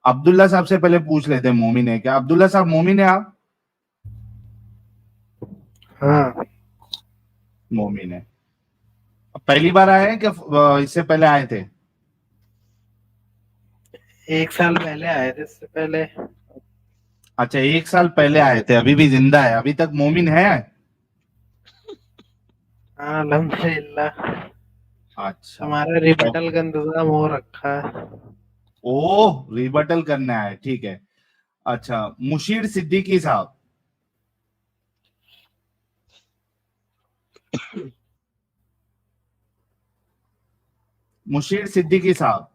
अब्दुल्ला साहब से पहले पूछ लेते हैं मोमिन है क्या। अब्दुल्ला साहब मोमिन है आप? हाँ मोमिन है। पहली बार आए हैं क्या इससे पहले आए थे? 1 साल पहले आए थे, इससे पहले। अच्छा 1 साल पहले आए थे, अभी भी जिंदा है, अभी तक मोमिन है। हाँ अल्हम्दुलिल्लाह। अच्छा हमारा रिबटल का इंतजाम हो रखा है। ओह रिबटल करना है, ठीक है। अच्छा मुशीर सिद्दीकी साहब। मुशीर सिद्दीकी साहब।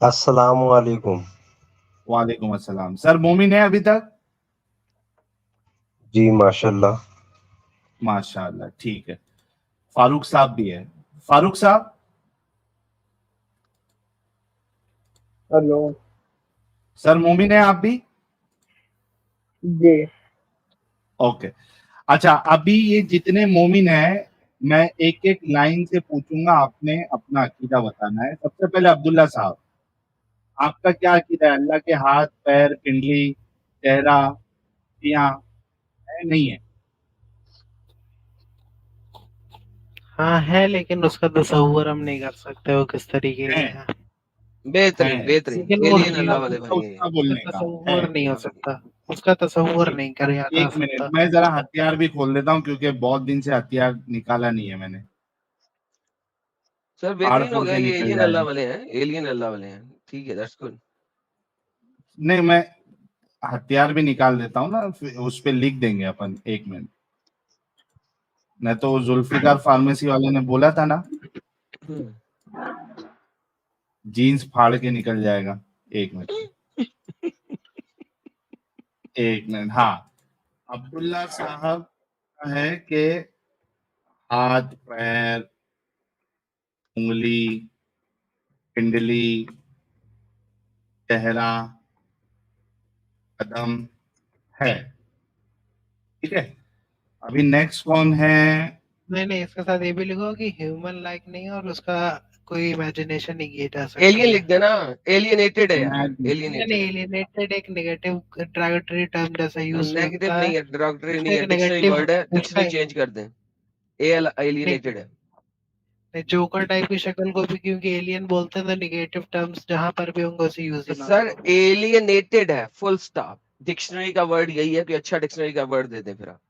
अस्सलामु अलैकुम। वालेकुम अस्सलाम। सर मोमिन है अभी तक? जी माशाल्लाह। माशाल्लाह, ठीक है। फारूक साहब भी है। फारूक साहब। हेलो सर मोमिन है आप भी? जी। ओके। अच्छा अभी ये जितने मोमिन हैं, मैं एक एक लाइन से पूछूंगा, आपने अपना अकीदा बताना है। सबसे पहले अब्दुल्ला साहब, आपका क्या अकीदा है? अल्लाह के हाथ पैर पिंडली चेहरा या है नहीं है? हाँ है, लेकिन उसका तसव्वुर हम नहीं कर सकते वो किस तरीके के है हैं। बेहतरीन है बेहतरीन, लेकिन वो एलियन अल्लाह वाले भाई हैं। उसका उसका बोलने का है। तसव्वुर नहीं हो सकता, उसका तसव्वुर नहीं किया जा एक मिनट, सकता। मैं जरा हथियार भी खोल देता हूँ क्योंकि बहुत दिन से हथियार निकाला नहीं है मैंने। सर फाड़ बेहतरीन हो फोड़ गया, के ये निकल एलियन अल्लाह जाएगा। वाले हैं, एलियन अल्लाह वाले हैं। ठीक है, दैट्स गुड। नहीं मैं हथियार भी निकाल देता हूँ ना, फिर उस पे लिख देंगे अपन। एक मिनट, नहीं तो जुल्फिकार फार्मेसी वाले ने बोला था ना, जीन्स फाड़ के निकल जाएगा। एक मिनट, एक मिनट। हाँ, अब्दुल्ला साहब का है कि हाथ पैर उंगली पिंडली चेहरा कदम है, ठीक है। अभी नेक्स्ट कौन है? नहीं, इसके साथ ये भी लिखो कि ह्यूमन लाइक नहीं है और उसका कोई इमेजिनेशन नहीं की जा सकती एलियन है। लिख देना, एलियनेटेड है यार, नहीं, एलियनेटेड है। एलियनेटेड एक नेगेटिव derogatory टर्म जैसा यूज नेगेटिव होता है। नहीं है, डेरोगेटरी नहीं उसका है, एक डिक्शनरी नेगेटिव वर्ड है, उसका डिक्शनरी चेंज कर दें। एलियनेटेड है। नहीं, जोकर टाइप की शक्ल को भी क्योंकि एलियन बोलते हैं तो नेगेटिव टर्म्स जहां पर भी होंगे उसे यूज ही ना सर करो। एलियनेटेड है, फुल स्टॉप। डिक्शनरी का वर्ड यही है, कि अच्छा डिक्शनरी का वर्ड दे दें फिर आप।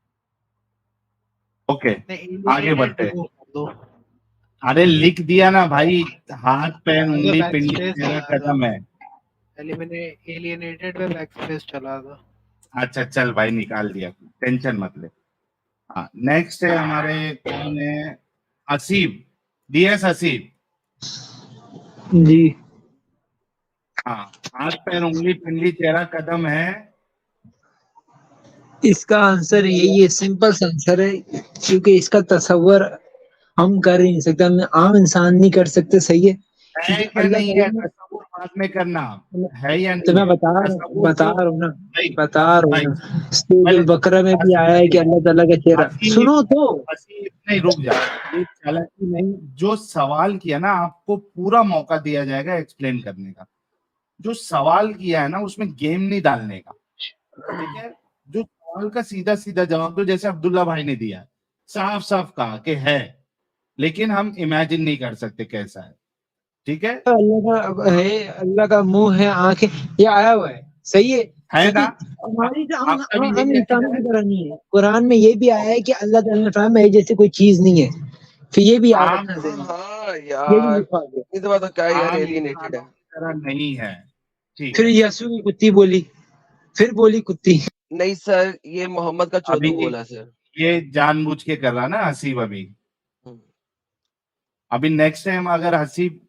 ओके नहीं, आगे एलियनेटेड बढ़ते। रिमूव कर दो। अरे लिख दिया ना भाई, हाथ पैर अगर उंगली बैक पिंडली स्पेस चेहरा चला दो, कदम है। एलियनेटेड पे बैक स्पेस चला दो। अच्छा चल भाई निकाल दिया, टेंशन मत ले। हाँ नेक्स्ट है हमारे, कौन है? हसीब, डीएस हसीब। जी हाँ, हाथ पैर उंगली पिंडली चेहरा कदम है। इसका आंसर यही है, सिंपल सा आंसर है, क्योंकि इसका तसव्वुर हम कर ही नहीं सकते, हम आम इंसान नहीं कर सकते। सही है, क्योंकि है क्या अल्लाह नहीं है? ताला तसव्वुर बाद में करना, ने, है या तो नहीं मैं है तसव्वुर बता जो रहा हूँ ना, भाई। बता रहा हूँ भाई ना, सूरह पहले बकरा में भी आया है कि हसीब, अल्लाह ताला का चेहरा, हसीब, सुनो तो। हसीब नहीं, रुक जा। ये चालाकी नहीं, जो सवाल किया ना आपको पूरा मौका दिया जाएगा एक्सप्लेन करने का। जो सवाल किया है ना उसमें गेम नहीं डालने का, ठीक है। जो सवाल का सीधा सीधा जवाब दो, जैसे अब्दुल्ला भाई ने दिया, साफ साफ कहा कि है, लेकिन हम इमेजिन नहीं कर सकते कैसा है, ठीक है। अल्लाह का है, अल्लाह का मुंह है, आंखें, ये आया हुआ है। सही है, है ना? क्योंकि हमारी आपका भी हम यही अकीदा इंसानों है? की तरह नहीं है। कुरान में ये भी आया है कि अल्लाह ताला ने फरमाया मेरे जैसी कोई चीज नहीं है। फिर ये भी याद आम रखना जरूरी है, हाँ ये भी यार, लिखा गया। इतनी दफा तो क्या है यार, आम एलियनेटेड इंसानों है। की तरह नहीं है, ठीक फिर है। यसु की कुत्ती बोली, फिर बोली कुत्ती। नहीं सर, ये मोहम्मद का अभी चोदू बोला सर। ये जानबूझ के कर रहा ना हसीब अभी। हम्म। अभी नेक्स्ट टाइम अगर हसीब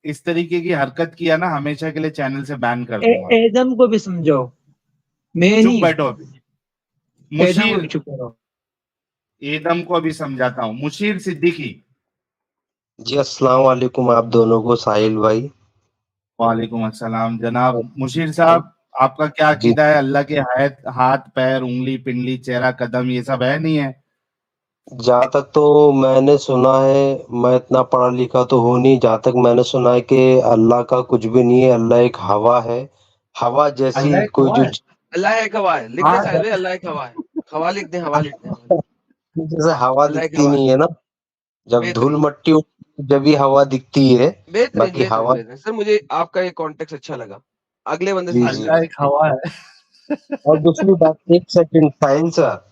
इस तरीके की हरकत किया ना, हमेशा के लिए चैनल से बैन कर दूंगा। एदम को भी समझाओ, मैं चुप नहीं। बैठो अभी। एदम को मुशीर, भी चुप करो। एदम को अभी समझाता हूँ। मुशीर सिद्दीकी। जी अस्सलाम वालेकुम आप दोनों को, साहिल भाई। वालेकुम अस्सलाम जनाब। मुशीर साहब, आपका क्या जी अकीदा है? अल्लाह के हाथ हाथ पैर उंगली पिंडली चेहरा कदम ये सब है नहीं है? जहाँ तक तो मैंने सुना है, मैं इतना पढ़ा लिखा तो हूँ नहीं, जहाँ तक मैंने सुना है कि अल्लाह का कुछ भी नहीं है, अल्लाह एक हवा है। हवा जैसी अल्लाह एक कोई हवा जो है। अल्लाह एक हवा है, लिख दे हाँ साहिल भाई, अल्लाह एक हवा है। हवा लिख दे, हवा लिख दे, हवा लिख दे। जैसे हवा अल्लाह एक दिखती हवा है। नहीं है ना, जब धूल बेहतरीन, मट्टी उड़ती है, जब ही हवा दिखती है। बेहतरीन, बाकी बेहतरीन, हवा, बेहतरीन। सर मुझे आपका ये कॉन्टेक्स्ट अच्छा लगा। अगले बंदे से जी जी। पूछिए अल्लाह भाई। एक हवा है। और दूसरी बात, एक सेकंड साहिल सर,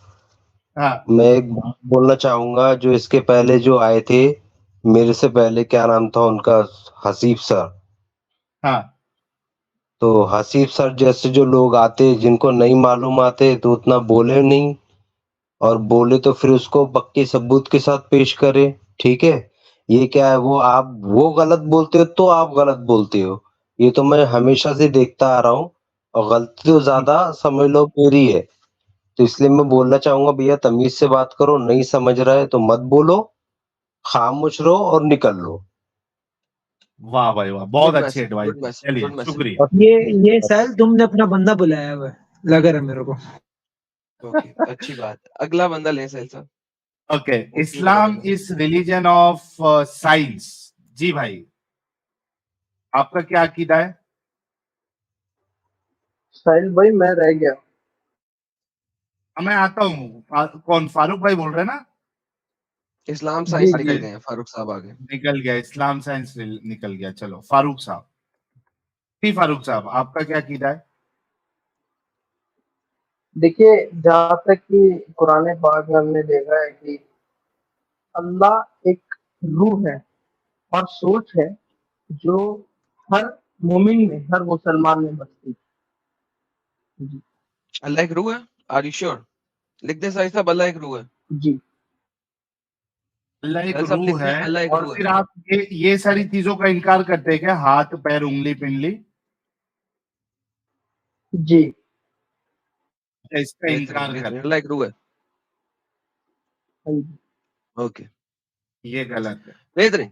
हाँ मैं एक बात बोलना चाहूंगा। जो इसके पहले जो आए थे, मेरे से पहले, क्या नाम था उनका, हसीब सर। हाँ तो हसीब सर जैसे जो लोग आते, जिनको नहीं मालूम आते, तो उतना बोले नहीं, और बोले तो फिर उसको पक्के सबूत के साथ पेश करे। ठीक है, ये क्या है, वो गलत बोलते हो तो आप गलत बोलते हो, ये तो मैं हमेशा से देखता आ रहा हूँ। और गलती तो ज्यादा समझ लो मेरी है। तो इसलिए मैं बोलना चाहूंगा, भैया तमीज से बात करो, नहीं समझ रहा है तो मत बोलो, खामोश रहो और निकल लो। वाह भाई वाह, बहुत गुड अच्छी मैसेज, एडवाइस गुड दी, मैसेज, चलिए गुड मैसेज। शुक्रिया। ये साहिल तुमने अपना बंदा बुलाया हुआ है, लग रहा है मेरे को। ओके, अच्छी बात। अगला बंदा लें साहिल साहब। ओके, ओपी वाला इस्लाम बंदा। Is religion of science. जी भाई, आपका क्या अकीदा है? साहिल भाई मैं रह गया। मैं आता हूँ। कौन, फारूक भाई बोल रहे हैं ना? इस्लाम जी साइंस अच्छा, निकल जी गए हैं, फारूक साहब आगे। निकल गया, इस्लाम साइंस निकल गया। चलो फारूक साहब, ठीक, फारूक साहब आपका क्या अकीदा है? देखिए, जहाँ तक कि कुरान पाक में हमने देखा है कि अल्लाह एक रूह है और सोच है जो हर मोमिन में, हर मुसलमान में बसती है। जी अल्लाह एक रूह है, आर यू श्योर? लिख दे साहिल साहब, अल्लाह एक रूह है। जी अल्लाह एक साहिल साहब लिख रूह दें, है। अल्लाह एक और रूह है। फिर आप ये सारी चीजों का इनकार करते हैं क्या? हाथ पैर उंगली पिंगली, जी इसका बेहतरीन, इनकार बेहतरीन, करते अल्लाह एक रूह है। हाँ जी। ओके, हैं, ये गलत है। बेहतरीन।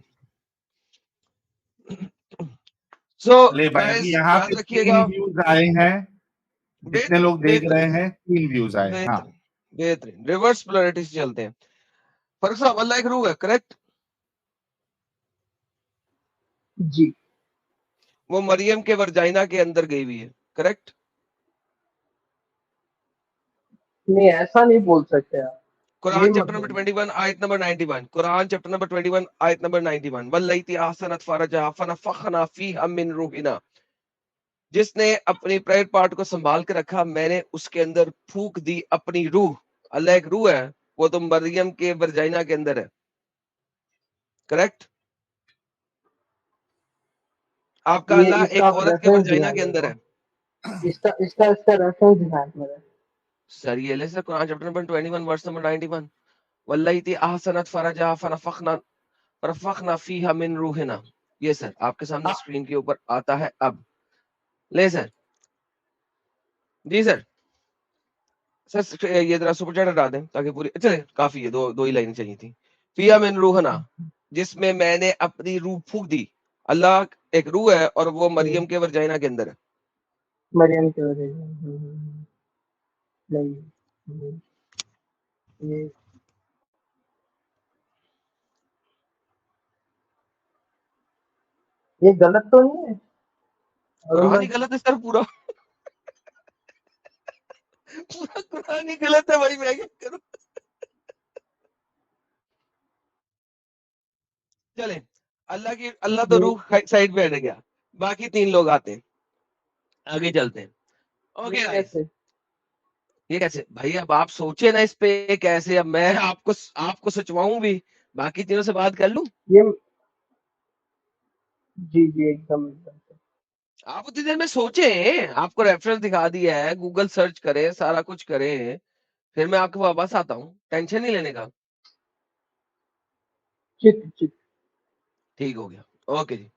सो ले भाई, अभी गाइस यहाँ याद पे रखिएगा। 3 व्यूज आए हैं, जितने बेहतरीन, लोग देख रहे बेहतरीन, हैं 3 व्यूज आए। हाँ बेहतरीन, बेहतरीन। रिवर्स पोलैरिटी से चलते हैं। फारूक साहब, अल्लाह एक रूह है, करेक्ट? जी वो मरियम के वर्जाइना के अंदर गई हुई है, करेक्ट? नहीं, ऐसा नहीं बोल सकते आप। ये कुरान मत चैप्टर नंबर बोलिए। 21 आयत नंबर 91। कुरान चैप्टर नंबर 21 आयत नंबर 91। वल्लैती अहसनत फरजहा फनफखना फीहा मिन रूहिना। जिसने अपनी प्राइवेट पार्ट को संभाल के रखा, मैंने उसके अंदर फूक दी अपनी रूह। अल्लाह एक रूह है, वो तो मरियम के वर्जाइना के अंदर है, करेक्ट? आपका ये अल्लाह इसका एक आप औरत के रेफरेंस वर्जाइना दिखाएं के मेरे अंदर को। है। इसका रेफरेंस दिखाएं मेरे। सर ये ले sir, Quran chapter number 21 verse number 91। वल्लैती अहसनत फरजहा फनफखना फीहा मिन रूहिना। ये सर आपके सामने स्क्रीन के ऊपर आता है अब। ले सर। जी सर। सर ये जरा सुपर चैट हटा दें ताकि पूरी, चले काफी है, दो ही लाइनें चाहिए थी। फिया मिन रूहना, जिसमें मैंने अपनी रूह फूक दी। अल्लाह एक रूह है और वो मरियम के वर्जाइना के अंदर है। मरियम की वजह से। नहीं, नहीं, ये ये गलत तो नहीं है अरुण कुरान भाई? ही गलत है सर, पूरा पूरा कुरान ही गलत है भाई, मैं क्या करूं? चले, अल्लाह तो ये रूह साइड पे हट गया। बाकी 3 लोग आते हैं, आगे चलते हैं। ये ओके गाइस, कैसे? ये कैसे भाई? अब आप सोचे ना इस पे कैसे, अब मैं आपको सचवाऊं भी, बाकी तीनों से बात कर लूं। ये जी जी एकदम एकदम। आप उतनी देर में सोचे, आपको रेफरेंस दिखा दिया है, गूगल सर्च करें, सारा कुछ करें, फिर मैं आपके वापस आता हूँ, टेंशन नहीं लेने का। चित चित। ठीक हो गया, ओके जी।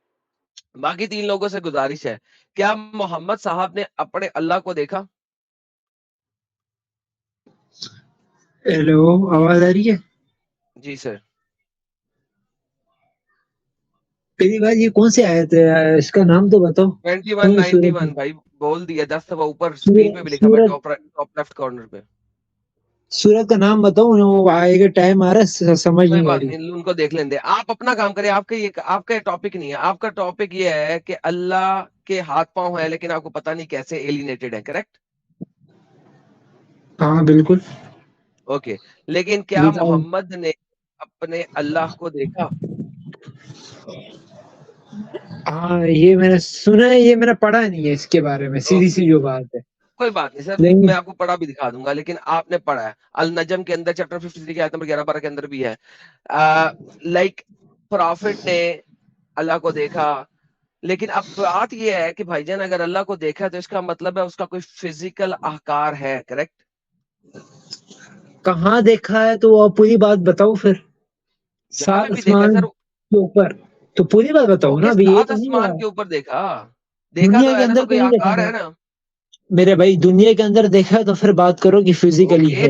बाकी 3 लोगों से गुजारिश है, क्या मोहम्मद साहब ने अपने अल्लाह को देखा? हेलो, आवाज आ रही है? जी सर। पहली बात, ये कौन से आयत है, इसका नाम तो बताओ। 21 कौन सी सूरत 91 है? भाई, बोल दिया 10 दफा, ऊपर स्क्रीन पे भी लिखा हुआ है, सूरत टॉप लेफ्ट कॉर्नर पे। सूरत का नाम बताऊं ना, वो आएगा टाइम आ रहा है, समझ कोई नहीं आ बात रही। नहीं, उनको देख लेने दे। आप अपना काम करें, आपका टॉपिक नहीं है। आपका टॉपिक ये है कि अल्लाह के हाथ पांव है, लेकिन आपको पता नहीं कैसे एलिनेटेड है, करेक्ट? हाँ बिल्कुल। ओके, लेकिन क्या बताओ। मोहम्मद ने अपने अल्लाह को देखा? हाँ ये मैंने सुना है, ये मैंने पढ़ा नहीं है इसके बारे में, सीधी सी जो बात है। कोई बात नहीं सर, लेकिन मैं आपको पढ़ा भी दिखा दूंगा, लेकिन आपने पढ़ा है। अल नजम के अंदर चैप्टर 53 के आयत नंबर 11-12 के अंदर भी है, लाइक प्रॉफिट ने अल्लाह को देखा। लेकिन अब बात ये है कि भाईजान, अगर अल्लाह को देखा तो इसका मतलब है उसका कोई फिजिकल आकार है, करेक्ट? कहाँ देखा है तो आप पूरी बात बताओ फिर। जहां सात पे भी देखा है आसमान सर। के ऊपर तो पूरी बात बताओ ना, ओके, अभी ये सात तो नहीं आसमान है। के ऊपर देखा, देखा दुनिया तो के है ना, अंदर तो कोई तो नहीं देखा आकार है ना ना। मेरे भाई, दुनिया के अंदर देखा है तो फिर बात करो कि फिजिकली ओके, है।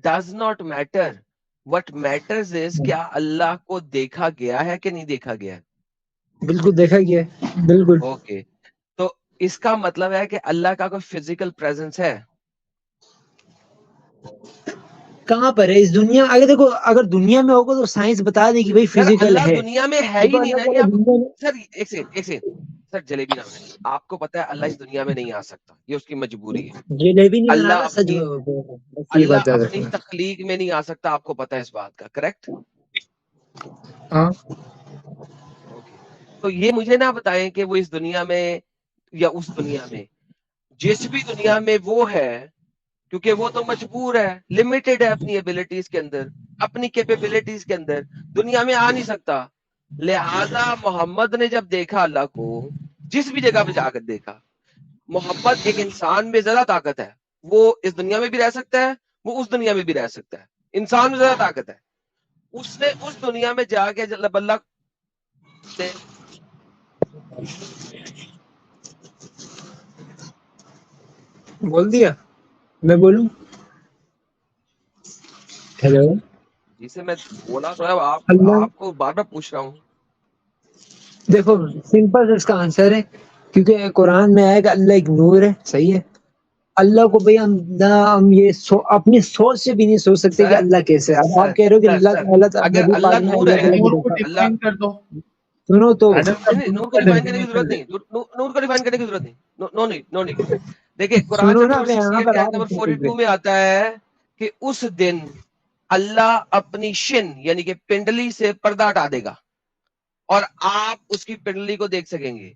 Does not matter. What matters is, क्या अल्लाह को देखा गया है कि नहीं देखा गया है? बिल्कुल देखा गया है, बिल्कुल। ओके, तो इसका मतलब है कि अल्लाह का कोई फिजिकल प्रेजेंस है? कहाँ पर है इस दुनिया, अगर देखो अगर दुनिया में होगा तो साइंस बता देगी भाई सर फिजिकल अल्लाह है। दुनिया में है ही देखो नहीं अल्लाह ना, ये ताला आप। दुनिया में, सर एक सेकंड सर, जलेबी ना बनाइए। आपको पता है अल्लाह इस दुनिया में नहीं आ सकता, ये उसकी मजबूरी है। जलेबी नहीं बना अल्लाह रहा, सच अपनी बोल रहा हूँ, बस ये अल्लाह बात याद अपनी रखना। तख्लीक में नहीं आ सकता, आपको पता है इस बात का, करेक्ट? हाँ ओके, तो ये मुझे ना बताएं कि वो इस दुनिया में या उस दुनिया में, जिस भी दुनिया में वो है, क्योंकि वो तो मजबूर है, लिमिटेड है अपनी एबिलिटीज के अंदर, अपनी कैपेबिलिटीज के अंदर, दुनिया में आ नहीं सकता। लिहाजा मोहम्मद ने जब देखा अल्लाह को, जिस भी जगह पे जाकर देखा, मोहम्मद एक इंसान में ज्यादा ताकत है। वो इस दुनिया में भी रह सकता है, वो उस दुनिया में भी रह सकता है। इंसान में ज्यादा ताकत है। उसने उस दुनिया में जाके जब अल्लाह ने बोल दिया, मैं बोलूं? हेलो। जिसे मैं बोला तो है, अल्लाह, आपको बार बार पूछ रहा हूँ। देखो सिंपल इसका आंसर है, क्योंकि कुरान में आएगा अल्लाह एक नूर है, सही है। अल्लाह को भाई हम ये अपनी सोच से भी नहीं सोच सकते कि सर अल्लाह कैसे है। अब आप सर कह रहे हो कि सर अल्लाह सर अगर नबी पाक अल्लाह ने नूर अल्लाह है, ताला को नूर को देखा। अल्लाह, डिफाइन कर दो। सुनो तो, एडम का नहीं नूर को का डिफाइन करने की डेफिनेशन जरूरत नहीं, नूर को डिफाइन करने की जरूरत नहीं, नो नीड, नो नीड। देखिए कुरान सुनो चैप्टर ना, नंबर मैं यहाँ 68 पर के आ आयत रहा हूँ नंबर topic पे। 42 में आता है कि उस दिन अल्लाह अपनी शिन यानी कि पिंडली से पर्दा हटा देगा और आप उसकी पिंडली को देख सकेंगे।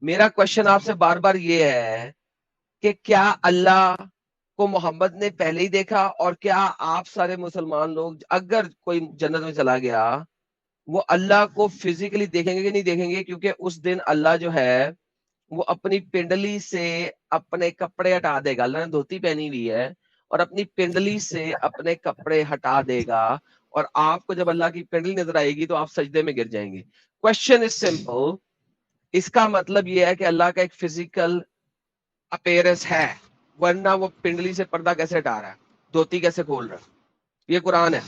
मेरा क्वेश्चन आपसे बार बार ये है कि क्या अल्लाह को मोहम्मद ने पहले ही देखा, और क्या आप सारे मुसलमान लोग, अगर कोई जन्नत में चला गया, वो अल्लाह को फिजिकली देखेंगे कि नहीं देखेंगे? क्योंकि उस दिन अल्लाह जो है वो अपनी पिंडली से अपने कपड़े हटा देगा। अल्लाह ने धोती पहनी हुई है और अपनी पिंडली से अपने कपड़े हटा देगा, और आपको जब अल्लाह की पिंडली नजर आएगी तो आप सजदे में गिर जाएंगे। क्वेश्चन इज सिंपल, इसका मतलब ये है कि अल्लाह का एक फिजिकल अपीयरेंस है, वरना वो पिंडली से पर्दा कैसे हटा रहा है, धोती कैसे खोल रहा है? ये कुरान है।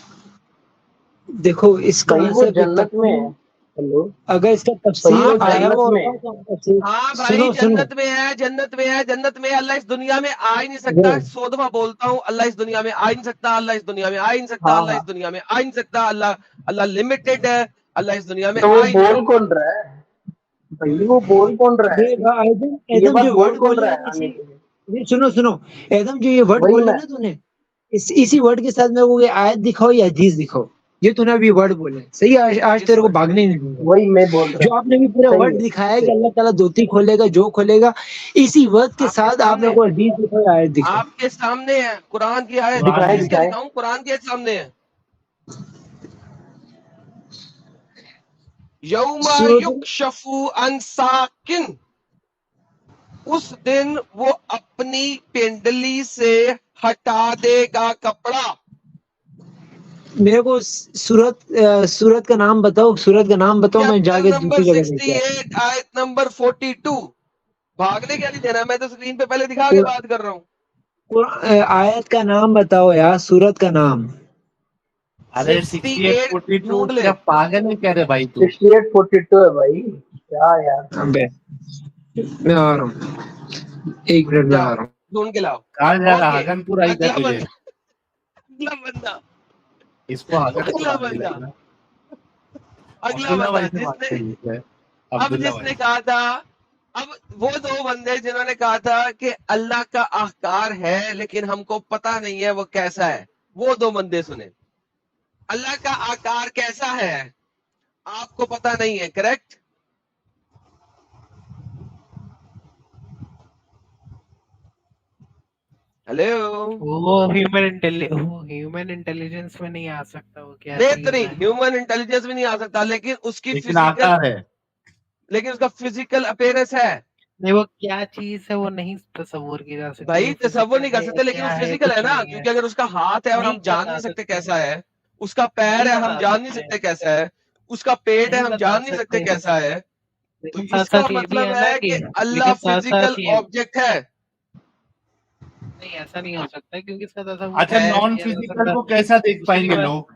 देखो इसका भाई वो आंसर कोई जन्नत में है। हेलो अगर इसका भाई हाँ वो तफसीर आया भाई, जन्नत हुआ में होता है। तो हम तफसीर। हाँ भाई, सुनो सुनो, जन्नत में है, जन्नत में है, जन्नत में है। अल्लाह इस दुनिया में आ ही नहीं वो सकता। 100 दफा बोलता हूँ, अल्लाह इस दुनिया में आ ही नहीं सकता, अल्लाह इस दुनिया में आ ही नहीं सकता, हाँ अल्लाह हाँ, इस दुनिया में आ ही नहीं सकता। अल्लाह अल्लाह लिमिटेड है, अल्लाह इस दुनिया में तो आ वो ही नहीं बोल सकता। कौन रहा है भाई, वो बोल कौन रहा है, एदम ये एदम बात जो बोल वर्ड कौन बोले रहा ना, है आने के लिए? सुनो सुनो, एदम जो ये वर्ड वही बोले मैं, ना तूने, इसी वर्ड के साथ मेरे को ये आयत दिखाओ या हदीस दिखाओ। ये तूने अभी वर्ड बोले, सही है, आज किस तेरे को वर्ड? भागने ही नहीं दूंगा। वही मैं बोल रहा जो हूँ। आपने भी पूरा सही वर्ड है, दिखाया है ठीक कि है। अल्लाह ताला धोती खोलेगा, जो खोलेगा, इसी वर्ड के आपके साथ आप मेरे सामने, को हदीस दिखाओ या आयत दिखाओ। आपके सामने है कुरान की आयत। कुरान दिखाए में हदीस क्या दिखाए। दिखाऊं? कुरान के सामने है। यौमा सूरत युक्शफु अन साकिन, उस दिन वो अपनी पिंडली से हटा देगा कपड़ा। मेरे को सूरत का नाम बताओ, सूरत का नाम बताओ, मैं चैप्टर जाके नंबर दूसरी जगह देखता 68 आयत नंबर 42। भागने क्या नहीं देना, मैं तो स्क्रीन पे पहले दिखा के बात कर रहा हूँ। आयत का नाम बताओ यार, सूरत का नाम। अरे 68 68 42 ढूंढ ले। क्या पागल है क्या रे भाई तू? 68-42 है भाई, क्या यार। अबे मैं आ रहा हूँ, 1 मिनट में आ जाओ रहा हूँ। ढूंढ के लाओ। कहाँ जा रहा? ओके, हगनपुर आई क्या अगला तुझे? बंदा, अगला बंदा इसको अगर अगला कुरान बंदा मिलेगा। अगला अब्दुल्ला बंदा भाई से बात जिसने करिए सर, अब अब्दुल्ला जिसने भाई। कहा था, अब वो दो बंदे जिन्होंने कहा था कि अल्लाह का आकार है लेकिन हमको पता नहीं है वो कैसा है, वो दो बंदे सुने। अल्लाह का आकार कैसा है आपको पता नहीं है, करेक्ट? हेलो, वो ह्यूमन इंटेलिजेंस में नहीं आ सकता वो क्या चीज बेहतरीन है। ह्यूमन इंटेलिजेंस भी नहीं आ सकता, लेकिन उसकी लेकिन आता फिजिकल, है। लेकिन उसका फिजिकल अपीयरेंस है। नहीं, वो क्या चीज है वो नहीं तस्वुर की जा सकती। भाई वो तसव्वुर फिजिकल नहीं कर है या सकते, लेकिन वो क्या है, फिजिकल है कुछ ना, नहीं है, क्योंकि अगर उसका हाथ है और नहीं हम जान बता नहीं सकते सकते, कैसा है, उसका पैर नहीं है हम बता जान नहीं सकते, सकते कैसा है, उसका पेट है नहीं हम बता जान नहीं सकते सकते। कैसा है, तो लेकिन साथ इसका साथ ये भी मतलब है ना है कि, कि अल्लाह लेकिन साथ फिजिकल साथ ये ऑब्जेक्ट है। नहीं, ऐसा नहीं हो सकता क्योंकि इसका तस्वुर अच्छा, है कैसे नॉन किया जा फिजिकल सकता। को कैसा देख दूसरी पाएंगे बात, लोग?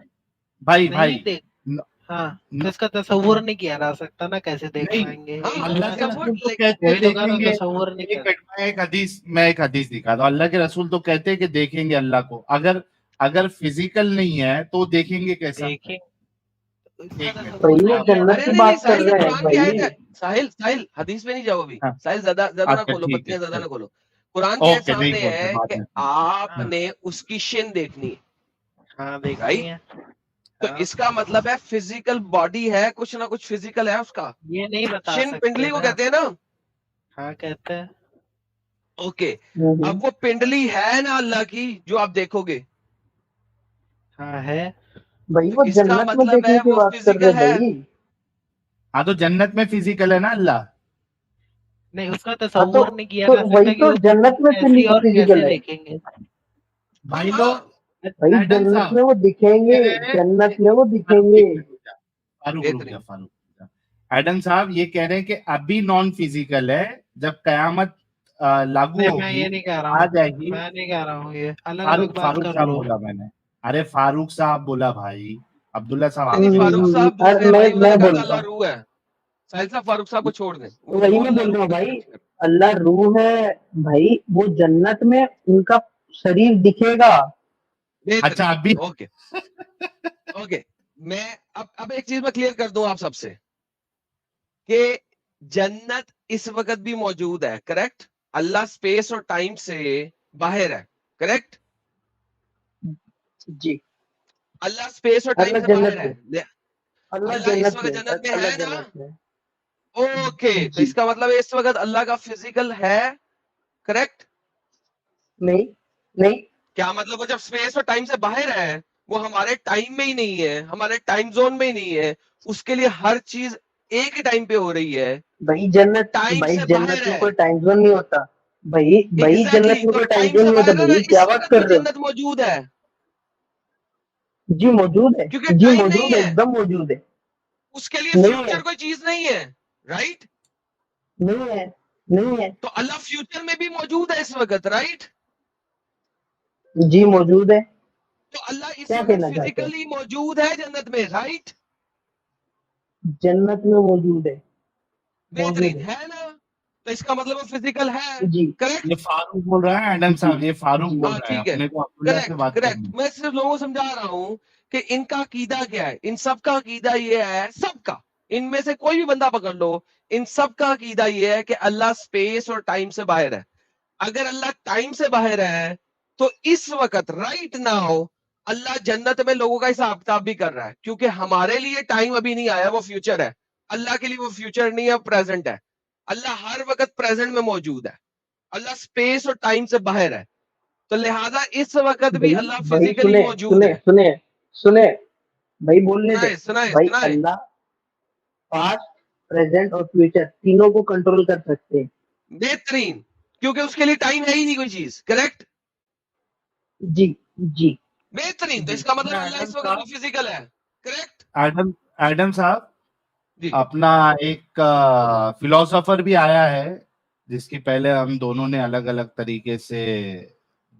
भाई नहीं भाई देख, न, हाँ, तो न, इसका तस्वुर नहीं किया जा सकता ना, कैसे देख नहीं, पाएंगे, हाँ एक अल्लाह होगा के ना, तसव्वुर, रसूल तो कहते हैं कोई होगा ना देखेंगे। तस्वुर नहीं एक कर। मिनट, मैं एक हदीस दिखा दूं। अल्लाह के रसूल तो कहते हैं कि देखेंगे अल्लाह को। अगर अगर फिजिकल नहीं है तो देखेंगे कैसा? देखें तो इसका एक मिनट भाई तस्वुर वो नहीं रुको किया आप। जा जन्नत अरे की नहीं सकता। नहीं बात कर साहिल, ये रहे हैं कुरान की आयत भाई। है। साहिल साहिल हदीस में नहीं जाओ अभी, हाँ, साहिल ज्यादा ज्यादा ना अच्छा खोलो, ठीक है पत्तियां ज्यादा चलो। ना खोलो। कुरान की आयत ओके, नहीं सामने खोलते, है बाद कि में खोलते। हाँ, आपने उसकी शिन देखनी है, हाँ देखनी राइट? है। तो हाँ, इसका मतलब है फिजिकल बॉडी है, कुछ ना कुछ फिजिकल है उसका। ये नहीं बता शिन सकते पिंडली को ना। कहते हैं ना। हाँ कहते हैं। ओके, हम्म। अब वो पिंडली है ना अल्लाह की जो आप देखोगे, हाँ है। भाई तो वो इसका जन्नत में मतलब देखने है की वो बात कर रहे फिजिकल है। भाई। हाँ, तो जन्नत में फिजिकल है ना अल्लाह। नहीं, उसका हाँ तस्वुर नहीं किया जा वही सकता कि तो वो जन्नत में कैसी और फिजिकल कैसे है देखेंगे। हाँ भाई हाँ, लोग, भाई। एडम जन्नत साहब में वो दिखेंगे, कह रहे हैं, जन्नत में वो फारूक दिखेंगे। एक मिनट रुक जा, फारूक रुक जा, बेहतरीन। फारूक रुक जा। एडम साहब ये कह रहे हैं कि अभी नॉन फिजिकल है, जब कयामत लागू नहीं, मैं होगी, ये नहीं कह रहा आ हूँ, जाएगी। मैं नहीं कह रहा हूँ, ये अलग अलग फारूक बात फारूक कर साहब लो। बोला मैंने। अरे फारूक साहब बोला भाई, अब्दुल्ला साहब नहीं आप नहीं, नहीं बोले। फारूक साहब दूसरे अरे हैं मैं भाई, उन्होंने कहा बोल था रहा अल्लाह हूँ, रूह है। साहिल साहब फारूक साहब को छोड़ दें, वही वो मैं अल्लाह बोल रूह रहा हूँ की भाई। डिफिनेशन करते अल्लाह रूह है भाई, वो जन्नत में उनका शरीर दिखेगा। हैं। बेहतरीन, अच्छा अभी ओके ओके। मैं अब एक चीज मैं क्लियर कर दूं आप सबसे कि जन्नत इस वक्त भी मौजूद है, करेक्ट? अल्लाह स्पेस और टाइम से बाहर है, करेक्ट? जी। अल्लाह स्पेस और टाइम अल्लाह से बाहर जन्नत है। में, अल्लाह अल्लाह इस जन्नत वक्त में, जन्नत में अल्लाह है ना? जन्नत में। ओके, तो जी। इसका मतलब इस वक्त अल्लाह का फिजिकल है, करेक्ट? नहीं नहीं। क्या मतलब? वो जब स्पेस और टाइम से बाहर है, वो हमारे टाइम में ही नहीं है, हमारे टाइम जोन में ही नहीं है, उसके लिए हर चीज एक ही टाइम पे हो रही है, भाई वो जन्नत, टाइम भाई से बाहर जन्नत में है। कोई टाइम जोन नहीं होता। भाई भाई जन्नत एग्जैक्टली, में तो कोई टाइम टाइम जोन से नहीं होता बाहर है ना, भाई, क्या इस बात वक्त कर भी रहे हो? जन्नत मौजूद है, जी मौजूद है, क्योंकि जी टाइम नहीं मौजूद है, है, एकदम मौजूद है। उसके लिए नहीं है, फ्यूचर कोई चीज नहीं है, राइट? नहीं है, नहीं है। तो अल्लाह फ्यूचर में भी मौजूद है इस वक्त, राइट? जी मौजूद है। तो अल्लाह इस क्या वक्त कहना चाहते हैं? फिजिकली मौजूद है जन्नत में, राइट? जन्नत में मौजूद है, मौजूद बेहतरीन है। है ना? तो इसका मतलब वो फिजिकल है, जी करेक्ट? ये फारूक बोल रहा है, एडम जी साहब ये फारूक जी। बोल हाँ रहा है, ठीक है, अपने को अब्दुल्ला से करेक्ट बात करेक्ट। करनी मैं सिर्फ लोगों को समझा रहा हूं कि इनका अकीदा क्या है। इन सब का अकीदा ये है, सबका, इनमें से कोई भी बंदा पकड़ लो, इन सब का अकीदा ये है कि अल्लाह स्पेस और टाइम से बाहर है। अगर अल्लाह टाइम से बाहर है तो इस वक्त राइट नाउ अल्लाह जन्नत में लोगों का हिसाब किताब भी कर रहा है, क्योंकि हमारे लिए टाइम अभी नहीं आया, वो फ्यूचर है। अल्लाह के लिए वो फ्यूचर नहीं है, प्रेजेंट है। अल्लाह हर वक्त प्रेजेंट में मौजूद है, अल्लाह स्पेस और टाइम से बाहर है, तो लिहाजा इस वक्त भी भाई अल्लाह भाई फिजिकली सुने मौजूद सुने है। सुने सुने, भाई बोलने दे। सुनाए सुनाए भाई सुनाए। अल्लाह पास्ट, प्रेजेंट और फ्यूचर तीनों को कंट्रोल कर सकते हैं। बेहतरीन, क्योंकि उसके लिए टाइम है ही नहीं कोई चीज, करेक्ट? जी जी बेहतरीन, तो जी। इसका मतलब अल्लाह एडम इस वक्त भी साहब, फिजिकल है, करेक्ट? एडम एडम साहब, जी अपना एक फिलोसोफर भी आया है, जिसकी पहले हम दोनों ने अलग अलग तरीके से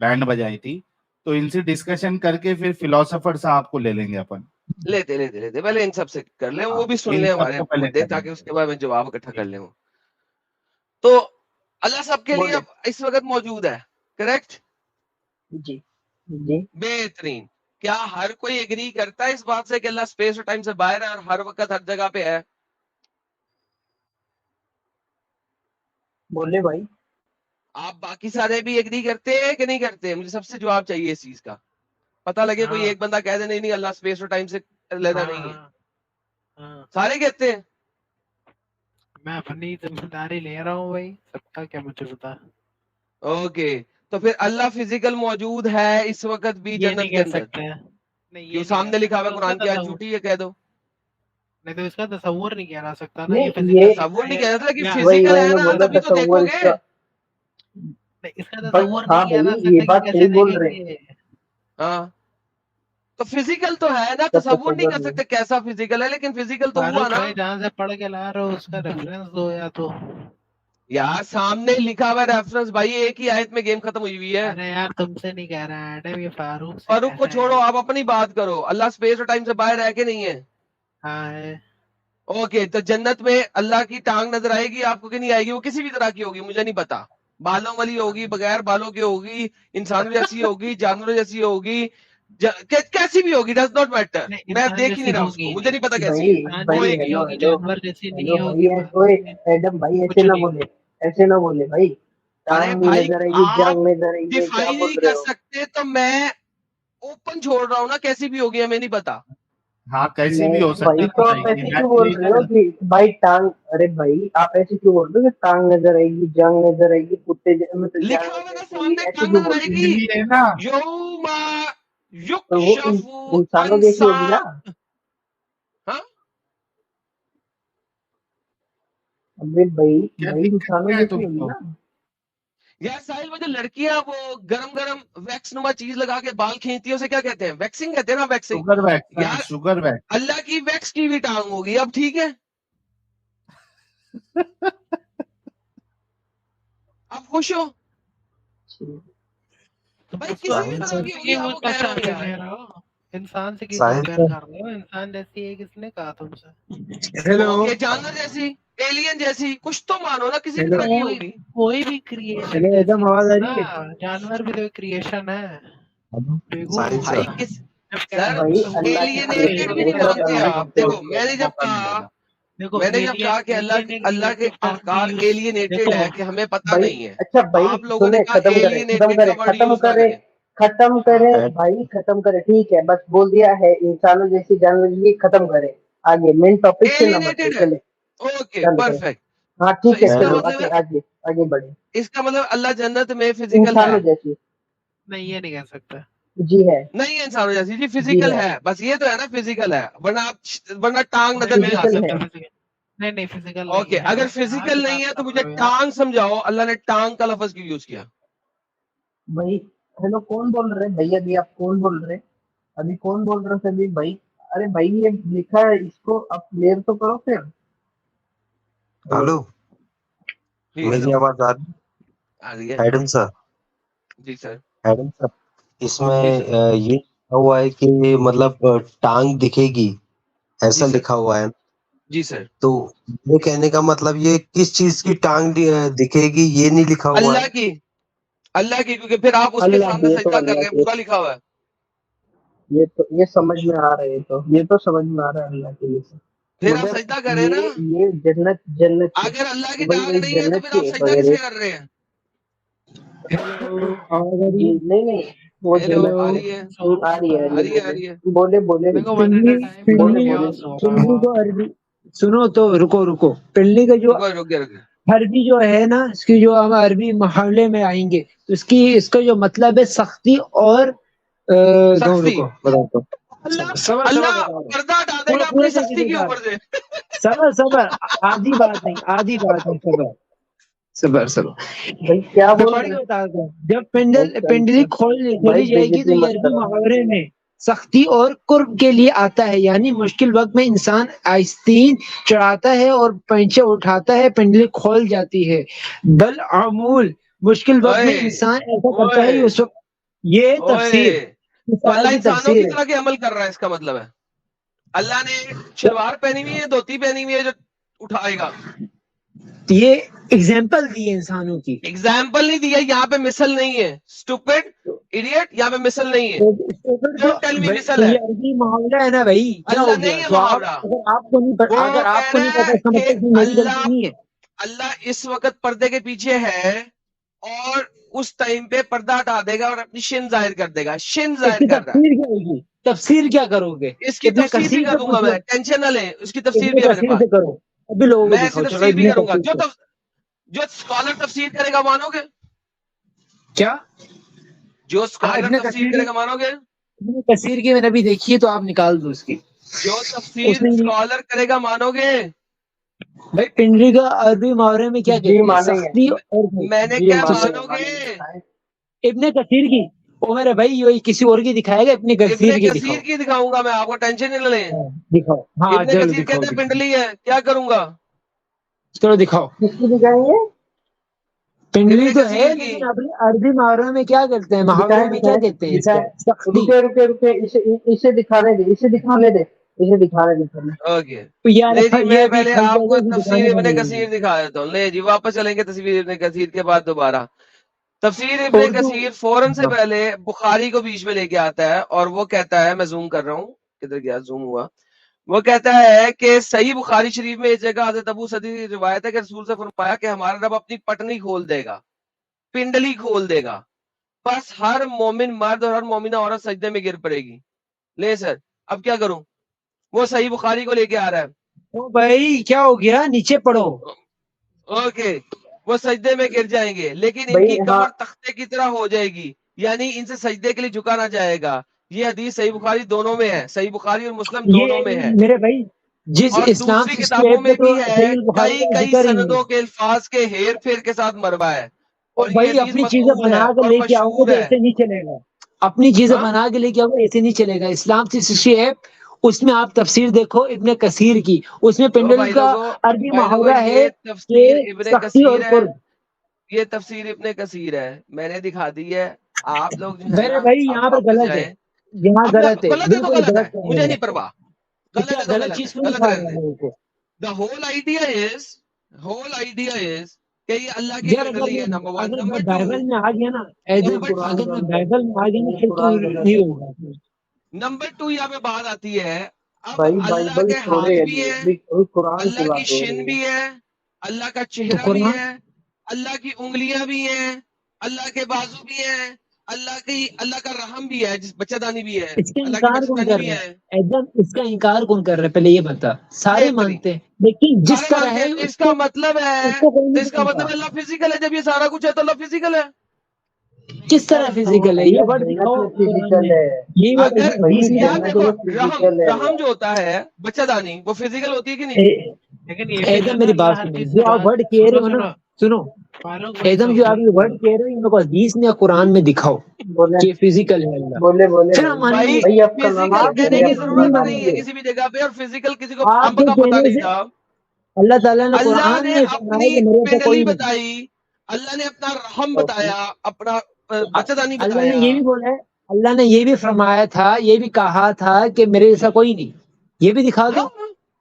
बैंड बजाई थी, तो इनसे डिस्कशन करके फिर फिलोसोफर साहब को ले लेंगे अपन। लेते लेते लेते, पहले इन सब से कर ले, वो हाँ, भी सुन इन ले सब हमारे को पहले मुद्दे, कर ताकि लेंगे। उसके बाद में जवाब इकट्ठा कर ठीक। ले। तो अल्लाह सबके लिए बोले। अब इस वक्त मौजूद है, करेक्ट? जी जी बेहतरीन। क्या हर कोई एग्री करता है इस बात से कि अल्लाह स्पेस और टाइम से बाहर है और हर वक्त हर जगह पे है? बोले भाई। आप बाकी सारे भी एग्री करते हैं कि नहीं करते? मुझे सबसे जवाब चाहिए इस चीज का। पता लगे कोई हाँ एक बंदा कह दे नहीं नहीं अल्लाह स्पेस और टाइम से लेना हाँ नहीं है। हाँ हाँ, सारे कहते हैं। मैं अपनी जिम्मेदारी ले रहा हूँ भाई, सबका क्या मुझे पता। ओके, तो फिर अल्लाह फिजिकल मौजूद है इस वक्त भी ये जन्नत नहीं के कह अंदर? सकते हैं, नहीं क्यों? ये नहीं कह सामने लिखा हुआ सकते, है उसका कुरान की आयत तसव्वुर, झूठी है, कह दो। नहीं तो इसका तसव्वुर नहीं किया जा सकता ना, ये नहीं फिजिकल ये तसव्वुर नहीं है कह रहा था कि या फिजिकल वही है मैं ना, बोल रहा तभी तो तसव्वुर देखोगे। इसका। नहीं, इसका बट तसव्वुर नहीं हाँ किया भाई जा ये सकता कि बात कैसे सही बोल रहे हैं। देखेंगे। हाँ, तो फिजिकल तो है ना, इसका तसव्वुर नहीं तसव्वुर कर नहीं। सकते कैसा फिजिकल है, लेकिन फिजिकल तो हुआ फारूक ना। भाई जहाँ से पढ़ के ला रहे हो उसका रेफरेंस दो या तो। यार सामने लिखा हुआ रेफरेंस भाई, एक ही आयत में गेम खत्म हुई हुई है। अरे यार तुमसे नहीं कह रहा है एडम, ये फारूक से फारूक कह को रहा छोड़ो, है। आप अपनी बात करो। अल्लाह स्पेस और टाइम से बाहर है कि नहीं है? हाँ है। ओके, तो जन्नत में अल्लाह की टांग नजर आएगी आपको कि नहीं आएगी? वो किसी भी तरह की होगी, मुझे नहीं पता। बालों वाली होगी, बगैर बालों की होगी, इंसानों जैसी होगी, जानवरों जैसी होगी, कैसी भी होगी, डज नॉट मैटर। नहीं मैं इंसान देख ही जैसी नहीं रहा होगी उसको, मुझे नहीं, नहीं पता कैसी भाई है। इंसान भाई जैसी होएगी। नहीं हेलो होगी, हेलो जानवर जैसी नहीं हेलो होगी, भाई ओए एडम भाई ऐसे कुछ ना नहीं। बोले। ऐसे ना बोले भाई। अरे टांग नहीं भाई, नजर आएगी, आप जांग नजर आएगी, ये क्या डिफाइन ही बोल नहीं रहे कर हो? सकते तो मैं ओपन छोड़ रहा हूँ ना, कैसी भी होगी हमें नहीं पता। हाँ कैसी भी मैं हो सकती भाई है, तो पता आप है ऐसे क्यों बोल रहे हो इमेजिनेशन। कि भाई टांग। अरे भाई आप ऐसे क्यों बोल रहे हो कि टांग नजर आएगी, जांग नजर आएगी, मतलब लिखा जानवर हुआ ना जैसी होगी, सामने, ऐसे टांग क्यों नजर बोल रहे हो? आएगी। इसलिए ना, यौमा तो वो युक्शफु इंसानों जैसी अंसा। होगी ना। हाँ, अबे भाई क्या भाई दिक्कत इंसानों क्या है जैसी होगी तुमको? ना। यार साहिल, वो जो लड़कियां वो गरम गरम वैक्स नुमा चीज लगा के बाल खींचती है, उसे क्या कहते हैं? वैक्सिंग कहते हैं ना, वैक्सिंग। शुगर वैक्स, हाँ यार शुगर वैक्स। अल्लाह की वैक्स की भी टांग होगी, अब ठीक है, अब खुश हो? तुम भाई उसको किसी भी साहिल तरह सर, की उससे होगी, क्यों आप वो उसका कह रहे हो चार्जेस यार। ले रहे हो? इंसान से क्यों साहिल कंपेयर सर, कर रहे हो? इंसान जैसी है किसने कहा तुमसे? हेलो ओके, जानवर जैसी, एलियन जैसी, कुछ तो मानो ना, किसी भी हेलो तरह की कोई होगी। कोई भी क्रिएशन हेलो जैसी एडम, आवाज हो आ ना, रही है? जानवर भी तो क्रिएशन है। हेलो बेवकूफ साहिल हो भाई सर, गया। किस जब कह रहे सर, हो भाई तसव्वुर अल्लाह नहीं की किया जा एलियनेटेड सकता, भी क्रिएशन नहीं है, मतलब मानते जानवर आप। जैसे देखो, होगी। मैंने जब मौका नहीं कहा, देना। देखो मैंने जब एलियन कहा कि एलियन अल्लाह के क्रिएटिव टर्म भी अहकार यूज, एलियनेटेड देखो है कि हमें पता भाई नहीं है। अच्छा भाई आप लोगों ने सुने, कहा खत्म करे खत्म एलियनेटेड करे का वर्ड खत्म यूज ना करे करें। खत्म करे हाँ भाई खत्म करे, ठीक है बस बोल दिया है इंसानों जैसी जानवर जैसी, खत्म करे। आगे मेन टॉपिक से ना भटके, एलियनेटेड है, चले ओके चलो चलो। परफेक्ट। हाँ तो ठीक है इसका चलो हेलो मतलब आगे है, आगे आगे बढ़े। इसका मतलब अल्लाह जन्नत में फिजिकल है? इंसानों जैसी। नहीं ये नहीं कह सकता। जी है। नहीं है इंसानों जैसी जी, जी फिजिकल है। है, बस ये तो है ना फिजिकल है, वरना वरना टांग नहीं नजर नहीं नहीं कह आ फिजिकल है। सकता। सकता फिजिकल, नहीं नहीं फिजिकल नहीं ओके, है, अगर कहाँ की फिजिकल नहीं बात है कर तो मुझे रहे हो यार? टांग समझाओ, अल्लाह ने टांग का लफ्ज क्यों यूज किया? भाई हेलो कौन बोल रहे हैं भैया? अभी आप कौन बोल रहे हैं? अभी कौन बोल रहे थे अभी भाई? अरे भाई ये लिखा है, इसको आप क्लियर तो करो फिर। हेलो, जी मेरी सर, आवाज आ रही आ रही है। है? एडम सर, जी सर। एडम सर, जी इसमें सर। ये लिखा हुआ है कि मतलब टांग दिखेगी, जी ऐसा सर। लिखा हुआ है। जी सर। तो ये कहने का मतलब ये किस चीज की टांग दिखेगी, ये नहीं लिखा हुआ अल्लाह है। की, अल्लाह की, क्योंकि फिर आप उसके अल्लाह सामने ये तो सजदा कर अल्लाह रहे हैं, के, पूरा लिखा हुआ है। ये समझ में आ रहा है, ये तो समझ में आ रहा है अल्लाह के लिए से। फिर आप मगर सजदा करें ना। ये जन्नत जन्नत की, अगर अल्लाह की वही टांग वही नहीं है तो जन्नत फिर की आप है सजदा किसके वगैरह। कर रहे हैं? हेलो आवाज आ रही जी है? नहीं नहीं, वो हेलो, जन्नत आ की हेलो रही है, सो आ रही है आ आ रही रही है, है, आ रही है। बोले बोले देखो बोले 1 at a पिल्ली time बोले बोल पिल्ली के बोले और सो रहा पिल्ली हुआ। को अरबी, सुनो तो रुको रुको। पिल्ली का जो रुको रुको रुको। अरबी जो है ना, इसकी जो हम अरबी मुहावले में आएंगे तो इसकी इसका जो मतलब है सख्ती और दो सख्ती। रुको बताओ। अल्लाह, सबर सबर अल्लाह बता रहा हूँ। पर्दा हटा पूरा देगा पूरा अपनी तरीके सख्ती से के बता रहा ऊपर हूँ। से। सबर सबर, आधी बात नहीं, आधी बात नहीं, सबर सबर सबर। भाई क्या मैं बोल पढ़ रहे के हैं? बता दूं, जब भाई पिंडली भाई खोली जाएगी तो बेइज्जती ये मत अरबी करो। मुहावरे में सख्ती और कुर्ब के लिए आता है, यानी मुश्किल वक्त में इंसान आस्तीन चढ़ाता है और पैंचे उठाता है, पिंडली खोल जाती है। बल अमूल मुश्किल वक्त में ओए, इंसान ऐसा करता ओए, है उस वक्त। ये ओए, तफसीर, इस तो आयत अल्लाह की इंसानों की तफसीर है। तरह के अमल कर रहा है, इसका मतलब है अल्लाह ने स- शलवार पहनी हुई है, धोती पहनी हुई है जो उठाएगा। ये एग्जाम्पल दी है इंसानों की। एग्जाम्पल नहीं दिया, यहाँ पे मिसल नहीं है, स्टूपिड इडियट, यहाँ पे मिसल नहीं है। Don't tell me मिसल ये है। अरबी मुहावरा है ना भाई, क्या अल्लाह हो गया? नहीं है तो आप मुहावरा। अगर आपको नहीं वो अगर आपको कह नहीं रहा पता है इसका कि मतलब कि मेरी अल्लाह गलती नहीं है। अल्लाह इस वक्त पर्दे के पीछे है और उस टाइम पे पर्दा हटा देगा और अपनी शिन जाहिर कर देगा। शिन जाहिर इसकी कर रहा है। तफसीर क्या होगी? तफसीर क्या करोगे? इसकी इब्ने तफसीर भी कसीर कर से दूंगा पूछो, मैं, टेंशन ना ले, उसकी तफसीर इब्ने भी है मेरे कसीर पास। से करो। अभी लोगों को मैं इसकी दिखाओ, चलो तफसीर भी इब्ने करूंगा। कसीर से। जो स्कॉलर तफसीर करेगा मानोगे? क्या? जो हाँ, स्कॉलर इब्ने तफसीर कसीर करेगा मानोगे? इब्ने कसीर की मैंने अभी देखी है, तो आप निकाल दो उसकी। जो तफसीर उसने स्कॉलर करेगा मानोगे? भाई पिंडरी का अरबी मुहावरे में क्या जी कहते हैं? मानेंगे, सख्ती और मैंने जी क्या मानेंगे, मानोगे? दिखाएं। इब्ने कसीर की। ओ मेरे भाई, ये किसी और की दिखाएगा, इब्ने इब्ने कसीर की कसीर दिखाओ। की दिखाऊंगा मैं, आपको टेंशन नहीं ले। हाँ, दिखाओ। हाँ इब्ने चलो कसीर दिखाओ, कहते हैं पिंडली है, क्या करूंगा? चलो दिखाओ। किसकी दिखाएंगे? पिंडली इब्ने तो है, कसीर की। लेकिन अभी अरबी मुहावरे में क्या करते हैं? मुहावरे दिखाएं में क्या दिखाएं कहते हैं दिखाएं। इसको? सख्ती। रुके रुके रुके, इसे दिखाने दे, इसे दिखाने दे, इसे दिखाने दे पहले। ओके, तो यार ले जी, ये मैं अभी पहले खल आपको जाएगा, अभी तफसीर दिखाने का इब्ने नहीं कसीर है। दिखा देता हूँ। ले जी, वापस चलेंगे तफसीर इब्ने कसीर के बाद दोबारा। तफसीर इब्ने उर्दू। कसीर फौरन से हाँ, पहले बुखारी को बीच में लेके आता है और वो कहता है, मैं जूम कर रहा हूँ, किधर गया, जूम हुआ। वो कहता है कि सही बुखारी शरीफ में इस जगह हज़रत अबू सदी की रिवायत है कि रसूल से फरमाया कि हमारा रब अपनी पटनी खोल देगा, पिंडली खोल देगा, बस हर मोमिन मर्द और हर मोमिना औरत सजदे में गिर पड़ेगी। ले सर, अब क्या करूं? वो सही बुखारी को लेके आ रहा है। तो भाई क्या हो गया? नीचे पढ़ो। ओके, वो सजदे में गिर जाएंगे लेकिन भाई इनकी हाँ, कमर तख्ते की तरह हो जाएगी, यानी इनसे सजदे के लिए झुका ना जाएगा। ये हदीस सही बुखारी दोनों में है, सही बुखारी और मुस्लिम दोनों ये में है। मेरे भाई, जिस और इस्लाम दूसरी हिस्ट्री किताबों ऐप में में तो भी है, सही बुखारी कई का कई जिक्र ही नहीं सनदों है। के अल्फाज के हेर फेर के साथ मरवा है तो और ये भाई हदीस अपनी चीजें मकबूल है बना के और लेके आओगे मशहूर तो है। ऐसे नहीं चलेगा। अपनी चीजें हाँ बना के लेके आओगे, ऐसे नहीं चलेगा। इस्लाम की हिस्ट्री ऐप, उसमें आप तफसीर देखो इब्ने कसीर की, उसमें तो पिंडल का अरबी भाई लोगों, मुहावरा है ये तफसीर कि इब्ने सख्ती और कसीर है, कुर्ब। ये तफसीर इब्ने कसीर है, मैंने दिखा दी है। आप लोग जो है मेरे ना, भाई अब यहाँ पे वापस गलत है, जाए। यहाँ अब गलत है, गलत है तो बिल्कुल गलत है, गलत कर मुझे रहे नहीं हो। परवाह। तो गलत क्या है तो गलत गलत चीज है, क्यों गलत दिखा रहे रहने हैं दे। लोगों को? द होल आइडिया इज कि ये अल्लाह की यार पिंडली है, नंबर वन। अगर मैं नंबर टू, बाइबल में आ गया ना, नंबर कुरान अगर मैं गलत है, बाइबल में आ गया ना, फिर तो कुरान गलत नहीं है। होगा। नंबर टू यहाँ पे बात आती है। अब भाई अल्लाह बाइबल के हाथ छोड़े भी अभी, है, अभी कुरान की अल्लाह की बात हो शिन रही है। भी है, अल्लाह का तो चेहरा भी कुरान, है, अल्लाह की उंगलियां भी हैं, अल्लाह के बाजू भी हैं, अल्लाह का रहम भी है, जिस बच्चादानी भी है, इसका अल्लाह की इनकार कौन बच्चादानी कर भी रहा है। है? एकदम इसका इनकार कौन कर रहा है? पहले ये बता। सारे बेहतरीन, मानते हैं, लेकिन जिस सारे तरह मानते है हैं, तो इसका उसको मतलब है, उसको कोई तो नहीं इसका मानता। मतलब अल्लाह फिजिकल है। जब ये सारा कुछ है तो अल्लाह फिजिकल है। किस तरह तो फिजिकल है? ये भैया वर्ड जन्नत दिखाओ में कुरान फिजिकल में। है ये वर्ड अगर हदीस भाई, में यार दिखा जन्नत देखो, दो। में रहम फिजिकल है रहम अल्लाह। जो होता है, बच्चादानी, वो फिजिकल होती है कि नहीं? लेकिन ये भी है एकदम ना, मेरी बात अल्लाह हर सुनो, चीज से जो आप वर्ड कह रहे सुनो हो ना, सुनो सुनो। फारूक भाई, एकदम तो जो आप ये वर्ड कह रहे हो, मेरे को हदीस में या कुरान में दिखाओ बोले कि फिजिकल है अल्लाह, बोले बोले फिर भाई, हम मानेंगे। भाई भाई आपका नाम फिजिकल क्या? आपके कहने पहले की कहने से अपना नहीं जरूरत नाम नहीं है बताओ। मानेंगे। किसी भी जगह पे, और फिजिकल किसी को अंब आपके का पता कहने नहीं से था। अल्लाह ताला ने अल्लाह कुरान ने में अपनी फरमाया कि मेरे से पिंडली कोई नहीं। बताई, अल्लाह ने अपना रहम ओके, बताया, अपना बच्चादानी अल्लाह ने बताया। ये भी बोला है, अल्लाह ने ये भी फरमाया था, ये भी कहा था कि मेरे जैसा कोई नहीं। ये भी दिखा हाँ दो,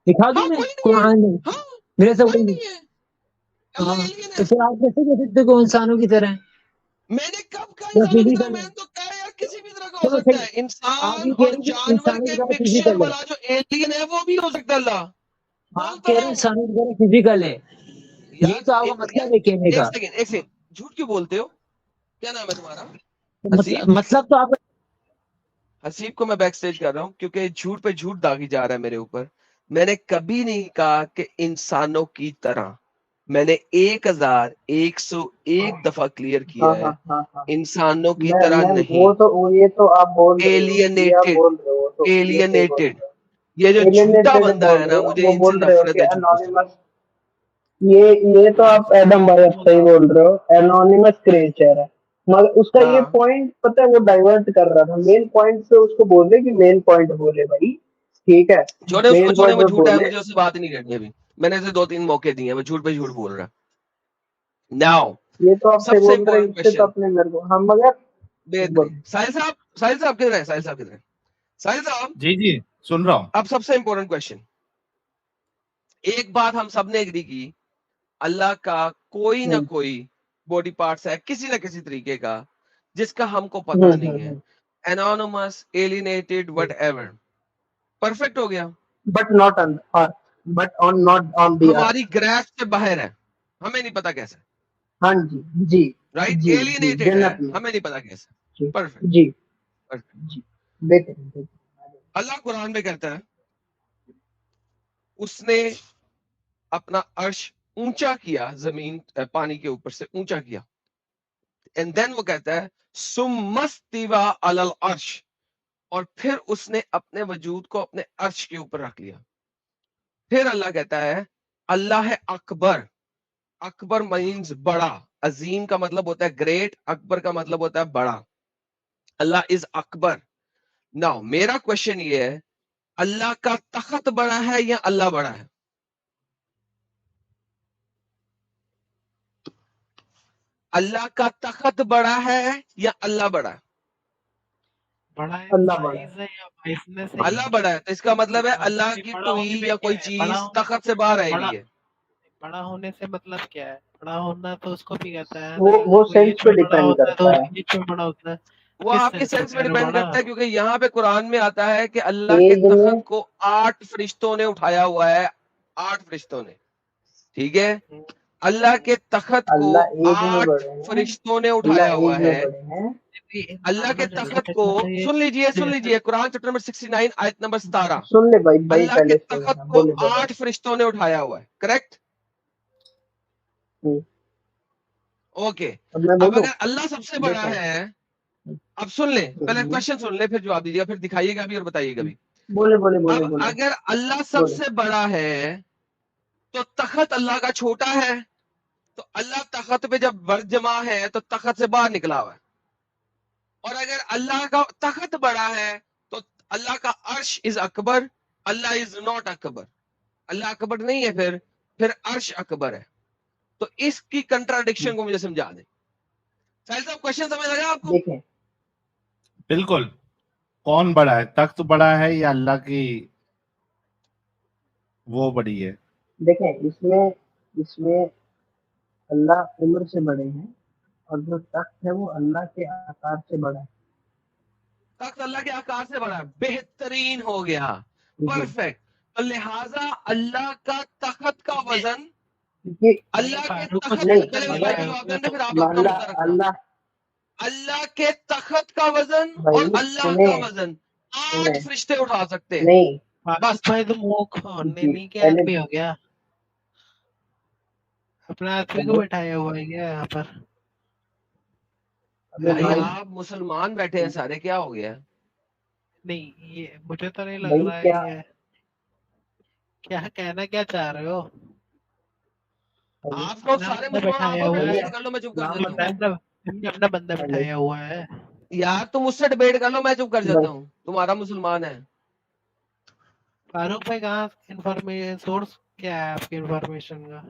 दिखा दो हाँ, मैं कोई नहीं है। कुरान में, हाँ, मेरे से कोई कोई नहीं। नहीं है, अल्लाह हाँ, एलियन तो है। फिर आप कैसे कह सकते हो कि वो इंसानों की तरह है? मैंने कब कहा या इंसानों की तरह? फिजिकल है? मैंने तो कहा यार किसी भी तरह का हो चलो सकता सही, है, आप इंसान ये कह और रहे हो कि जानवर इंसानों की के तरह मिक्सचर फिजिकल है। वाला जो एलियन है वो भी हो सकता है। अल्लाह आप बोल तो कह रहे रहा हो हूँ इंसानों की तरह फिजिकल है, यही यार। तो आपका यार मतलब है कहने एक का। सेकंड, एक सेकंड, झूठ क्यों बोलते हो? क्या नाम है तुम्हारा? तो हसीब। मतलब तो आपका, हसीब को मैं बैक स्टेज कर रहा हूँ क्योंकि झूठ पे झूठ दागी जा रहा है मेरे ऊपर। मैंने कभी नहीं कहा कि इंसानों की तरह। मैंने 1101 दफा क्लियर किया हाँ है, हाँ हाँ हाँ, इंसानों की तरह मैं नहीं। वो तो ये तो आप बोल रहे हो, ये आप एलियनेटेड, बोल रहे हो, तो ये सही बोल एलियनेटेड। रहे हो। ये जो झूठा एलियनेटेड बंदा बोल है रहे ना, हो, मुझे वो इनसे बोल रहे हो नफरत कि है, झूठों से। एनोनिमस, ये तो आप एडम भाई आप सही बोल रहे हो, एनोनिमस क्रिएचर है। मगर उसका ये हाँ, पॉइंट पता है, वो डाइवर्ट कर रहा था मेन पॉइंट से, उसको बोले कि मेन पॉइंट बोले भाई, ठीक है, छोड़े उसको, मेन छोड़े, पॉइंट वो पे झूठा है, बोले। मुझे उससे बात नहीं करनी अभी। मैंने इसे 2-3 मौके दिए हैं, वो झूठ पे झूठ बोल रहा है। नाउ ये तो आप सही सबसे बोल रहे हैं, इंपॉर्टेंट इससे तो क्वेश्चन। अपने मेरे को हम मगर बेहतरीन। बोल- साहिल साहब किधर है? साहिल साहब किधर है? साहिल साहब, जी जी, सुन रहा हूँ। अब सबसे इंपॉर्टेंट क्वेश्चन। एक बात हम सबने एग्री की अल्लाह का कोई ना हम्म, कोई बॉडी पार्ट्स है किसी ना किसी तरीके का जिसका हमको पता नहीं है, एनोनिमस, एलिनेटेड, व्हाटएवर। परफेक्ट हो गया। But not on earth, but on not on the earth. हमारी ग्रेस्प से बाहर है, हमें नहीं पता कैसे, हाँ जी जी राइट? जी जी, एलिनेटेड है, जन्नत में। हमें नहीं पता कैसे। जी परफेक्ट, जी परफेक्ट। जी, बेहतर। अल्लाह कुरान में कहता है उसने अपना अर्श ऊंचा किया, जमीन पानी के ऊपर से ऊंचा किया, एंड देन वो कहता है सुम्मस्तिवा अलल अर्श, और फिर उसने अपने वजूद को अपने अर्श के ऊपर रख लिया। फिर अल्लाह कहता है अल्लाह है अकबर। अकबर मीन्स बड़ा, अजीम का मतलब होता है ग्रेट, अकबर का मतलब होता है बड़ा। अल्लाह इज अकबर। नाउ मेरा क्वेश्चन ये है, अल्लाह का तख्त बड़ा है या अल्लाह बड़ा है? अल्लाह का तख्त बड़ा है या अल्लाह बड़ा है? बड़ा है अल्लाह बड़ा है। साइज है या वाइसनेस है अल्लाह बड़ा है, तो इसका मतलब है अल्लाह अभी की बड़ा टुई होने में या क्या कोई है? चीज तख्त से बाहर आई हुई है। बड़ा होने से मतलब क्या है? बड़ा होना तो उसको भी कहता है वो ना, वो कोई सेंस एज पे में बड़ा डिपेंड होता है तो करता है। एज में बड़ा होता है। वो किस आपके सेंस में सेंस कह पे रहे हो डिपेंड बड़ा? करता है, क्योंकि यहाँ पे कुरान में आता है कि अल्लाह के एज में तख्त को 8 फरिश्तों ने उठाया हुआ है, 8 फरिश्तों ने, ठीक है? अल्लाह के तख्त को अल्लाह एज में 8 बड़े हैं, फरिश्तों ने अल्लाह उठाया हुआ एज में है। बड़े हैं। अल्लाह के तख्त को सुन लीजिए कुरान चैप्टर नंबर 69 आयत नंबर 17, सुन ले भाई, भाई अल्लाह के पहले सुन, तख्त हाँ, को बोले बोले। 8 फरिश्तों ने उठाया हुआ है, करेक्ट? हम्म, ओके। अब मैं अब बोलूं? अगर अल्लाह सबसे बड़ा देखो, है, अब सुन ले, पहले हम्म, क्वेश्चन सुन ले फिर जवाब दीजिएगा, फिर दिखाइएगा भी और बताइएगा भी। बोले बोले बोले अब बोले अगर अल्लाह बोले। सबसे बड़ा है तो तख्त अल्लाह का छोटा है, तो अल्लाह तख्त पे जब वर्द जमा है तो तख्त से बाहर निकला हुआ है। और अगर अल्लाह का तख्त बड़ा है तो अल्लाह का अर्श इज अकबर, अल्लाह इज नॉट अकबर। अल्लाह अकबर नहीं है, फिर अर्श अकबर है। तो इसकी कंट्राडिक्शन को मुझे समझा दें। साहिल साहब क्वेश्चन समझ आया आपको? देखें, बिल्कुल। कौन बड़ा है, तख्त बड़ा है या अल्लाह की वो बड़ी है? देखें, इसमें इसमें अल्लाह उम्र से बड़े हैं, और जो तख्त है वो अल्लाह के आकार से बड़ा है। तख्त अल्लाह के आकार से बड़ा है, बेहतरीन हो गया, जी, परफेक्ट। तो लिहाजा अल्लाह का तख्त का वजन, क्योंकि अल्लाह के फारूक को तख्त, नहीं, पहले मुझे अगर भाई का जवाब देने, फिर आप अपना अल्लाह मुद्दा रखना। अल्लाह अल्लाह के तख्त का वजन भाई और अल्लाह सुने का वजन 8 सुने, फरिश्ते उठा सकते हैं। नहीं फारूक भाई तो मूर्ख जी, नहीं के पहले आदमी हो गया, अपने आदमी को पहले बैठाया हुआ है क्या यहाँ पर? अबे भाई भाई आप मुसलमान बैठे हैं सारे, क्या हो गया? नहीं, ये मुझे तो नहीं लग भाई रहा है क्या ये क्या कहना क्या चाह रहे हो? भाई आप लोग अपना सारे बंदा मुसलमान, आप बैठाया लोग हुआ भाई है, डिबेट कर लो, मैं चुप कर नाम देता हूँ। बताए हमने अपना बंदा पहले। बैठाया हुआ है। यार तुम मुझसे डिबेट कर लो, मैं चुप कर जाता भाई हूँ, तुम्हारा मुसलमान है। फारूक भाई कहाँ इंफॉर्मेशन सोर्स क्या है आपकी इंफॉर्मेशन का?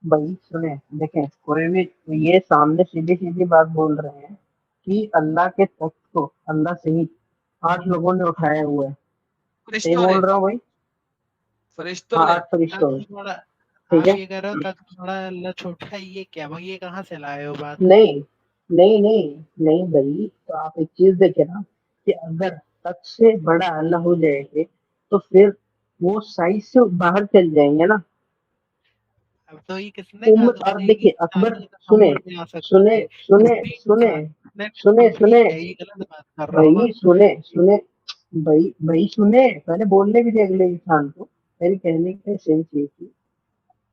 भाई सुने, देखें, कोई भी ये सामने सीधी सीधी बात बोल रहे हैं कि अल्लाह के तख्त को अल्लाह सहित 8 लोगों ने उठाया हुआ है। सही फरिश्तों ने, बोल रहा हूँ भाई? फरिश्तों हाँ, ने। 8 फरिश्तों में, थोड़ा ठीक आप है। ये कह रहे हो तक थोड़ा अल्लाह छोटा है, ये क्या भाई, ये कहाँ से लाए हो बात? नहीं नहीं नहीं नहीं भाई, तो आप एक चीज देखे ना, कि अगर तख्त से बड़ा अल्लाह हो जाएंगे तो फिर वो साइज से बाहर चल जाएंगे ना। अब तो ये किसने कहा उम्र, और तुमने कि देखिए अकबर, इंसान का सुने उम्र में आ सकता सुने है? सुने इसमें सुने इंसान ने सुने सुने ठीक है, ये गलत बात कर रहा हो ना? भाई सुने सुने भाई भाई सुने, पहले बोलने भी दे अगले इंसान को। मेरे कहने का सेंस ये कि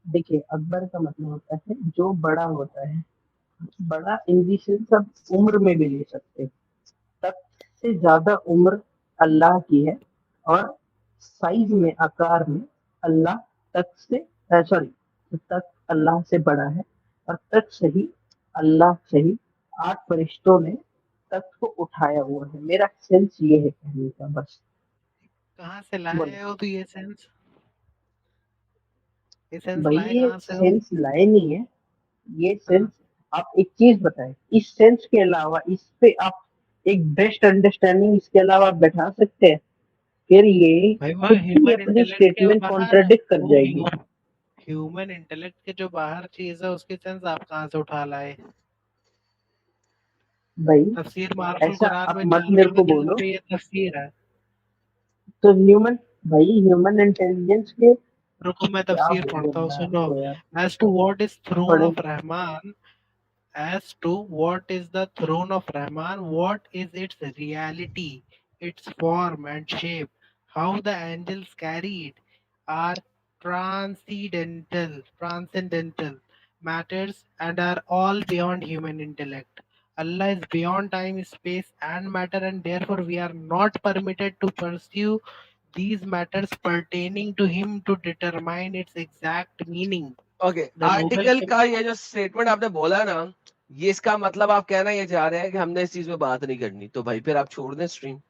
देखिए, अकबर का मतलब होता है जो बड़ा होता है। बड़ा इन दी सेंस अब उम्र में भी ले सकते हैं। तख्त से ज्यादा उम्र अल्लाह की है, और साइज में, आकार में अल्लाह तख्त से, सॉरी, तख्त अल्लाह से बड़ा है। और तख्त से ही अल्लाह से ही 8 फरिश्तों ने तख्त को उठाया हुआ है। मेरा सेंस ये है कहने का, बस। कहाँ से बोले लाए हो तो ये सेंस भाई, लाए ये कहाँ से हो? सेंस लाए नहीं है, ये सेंस। हाँ, आप एक चीज बताएं, इस सेंस के अलावा इस पे आप एक बेस्ट अंडरस्टैंडिंग इसके अलावा आप बैठा सकते हैं? फिर ये भाई वो खुद की ह्यूमन अपनी इंटेलेक्ट के स्टेटमेंट बाहर है, कॉन्ट्राडिक्ट कर वो जाएगी। ह्यूमन इंटेलेक्ट के जो बाहर चीज है उसकी सेंस आप कहाँ से उठा लाए? भाई तफसीर मारुफुल ऐसा कुरान आप में मत 4 मेरे को जगह बोलो। पे ये तफसीर है। तो ह्यूमन इंटेलिजेंस के रुको मैं क्या तफसीर पढ़ता हूँ, बोलना है सुनो। आपको यार, As to what is throne पढ़े। of Rahman, as to what is the throne of Rahman, what is its reality, its form and shape, how the angels carry it, are transcendental matters and are all beyond human intellect. Allah is beyond time, space, and matter, and therefore we are not permitted to pursue these matters pertaining to him to determine its exact meaning. Okay, The noble article का ये जो statement आपने बोला ना, ये इसका मतलब आप कहना ये चाह रहे हैं कि हमने इस चीज में बात नहीं करनी, तो भाई फिर आप छोड़ दें स्ट्रीम।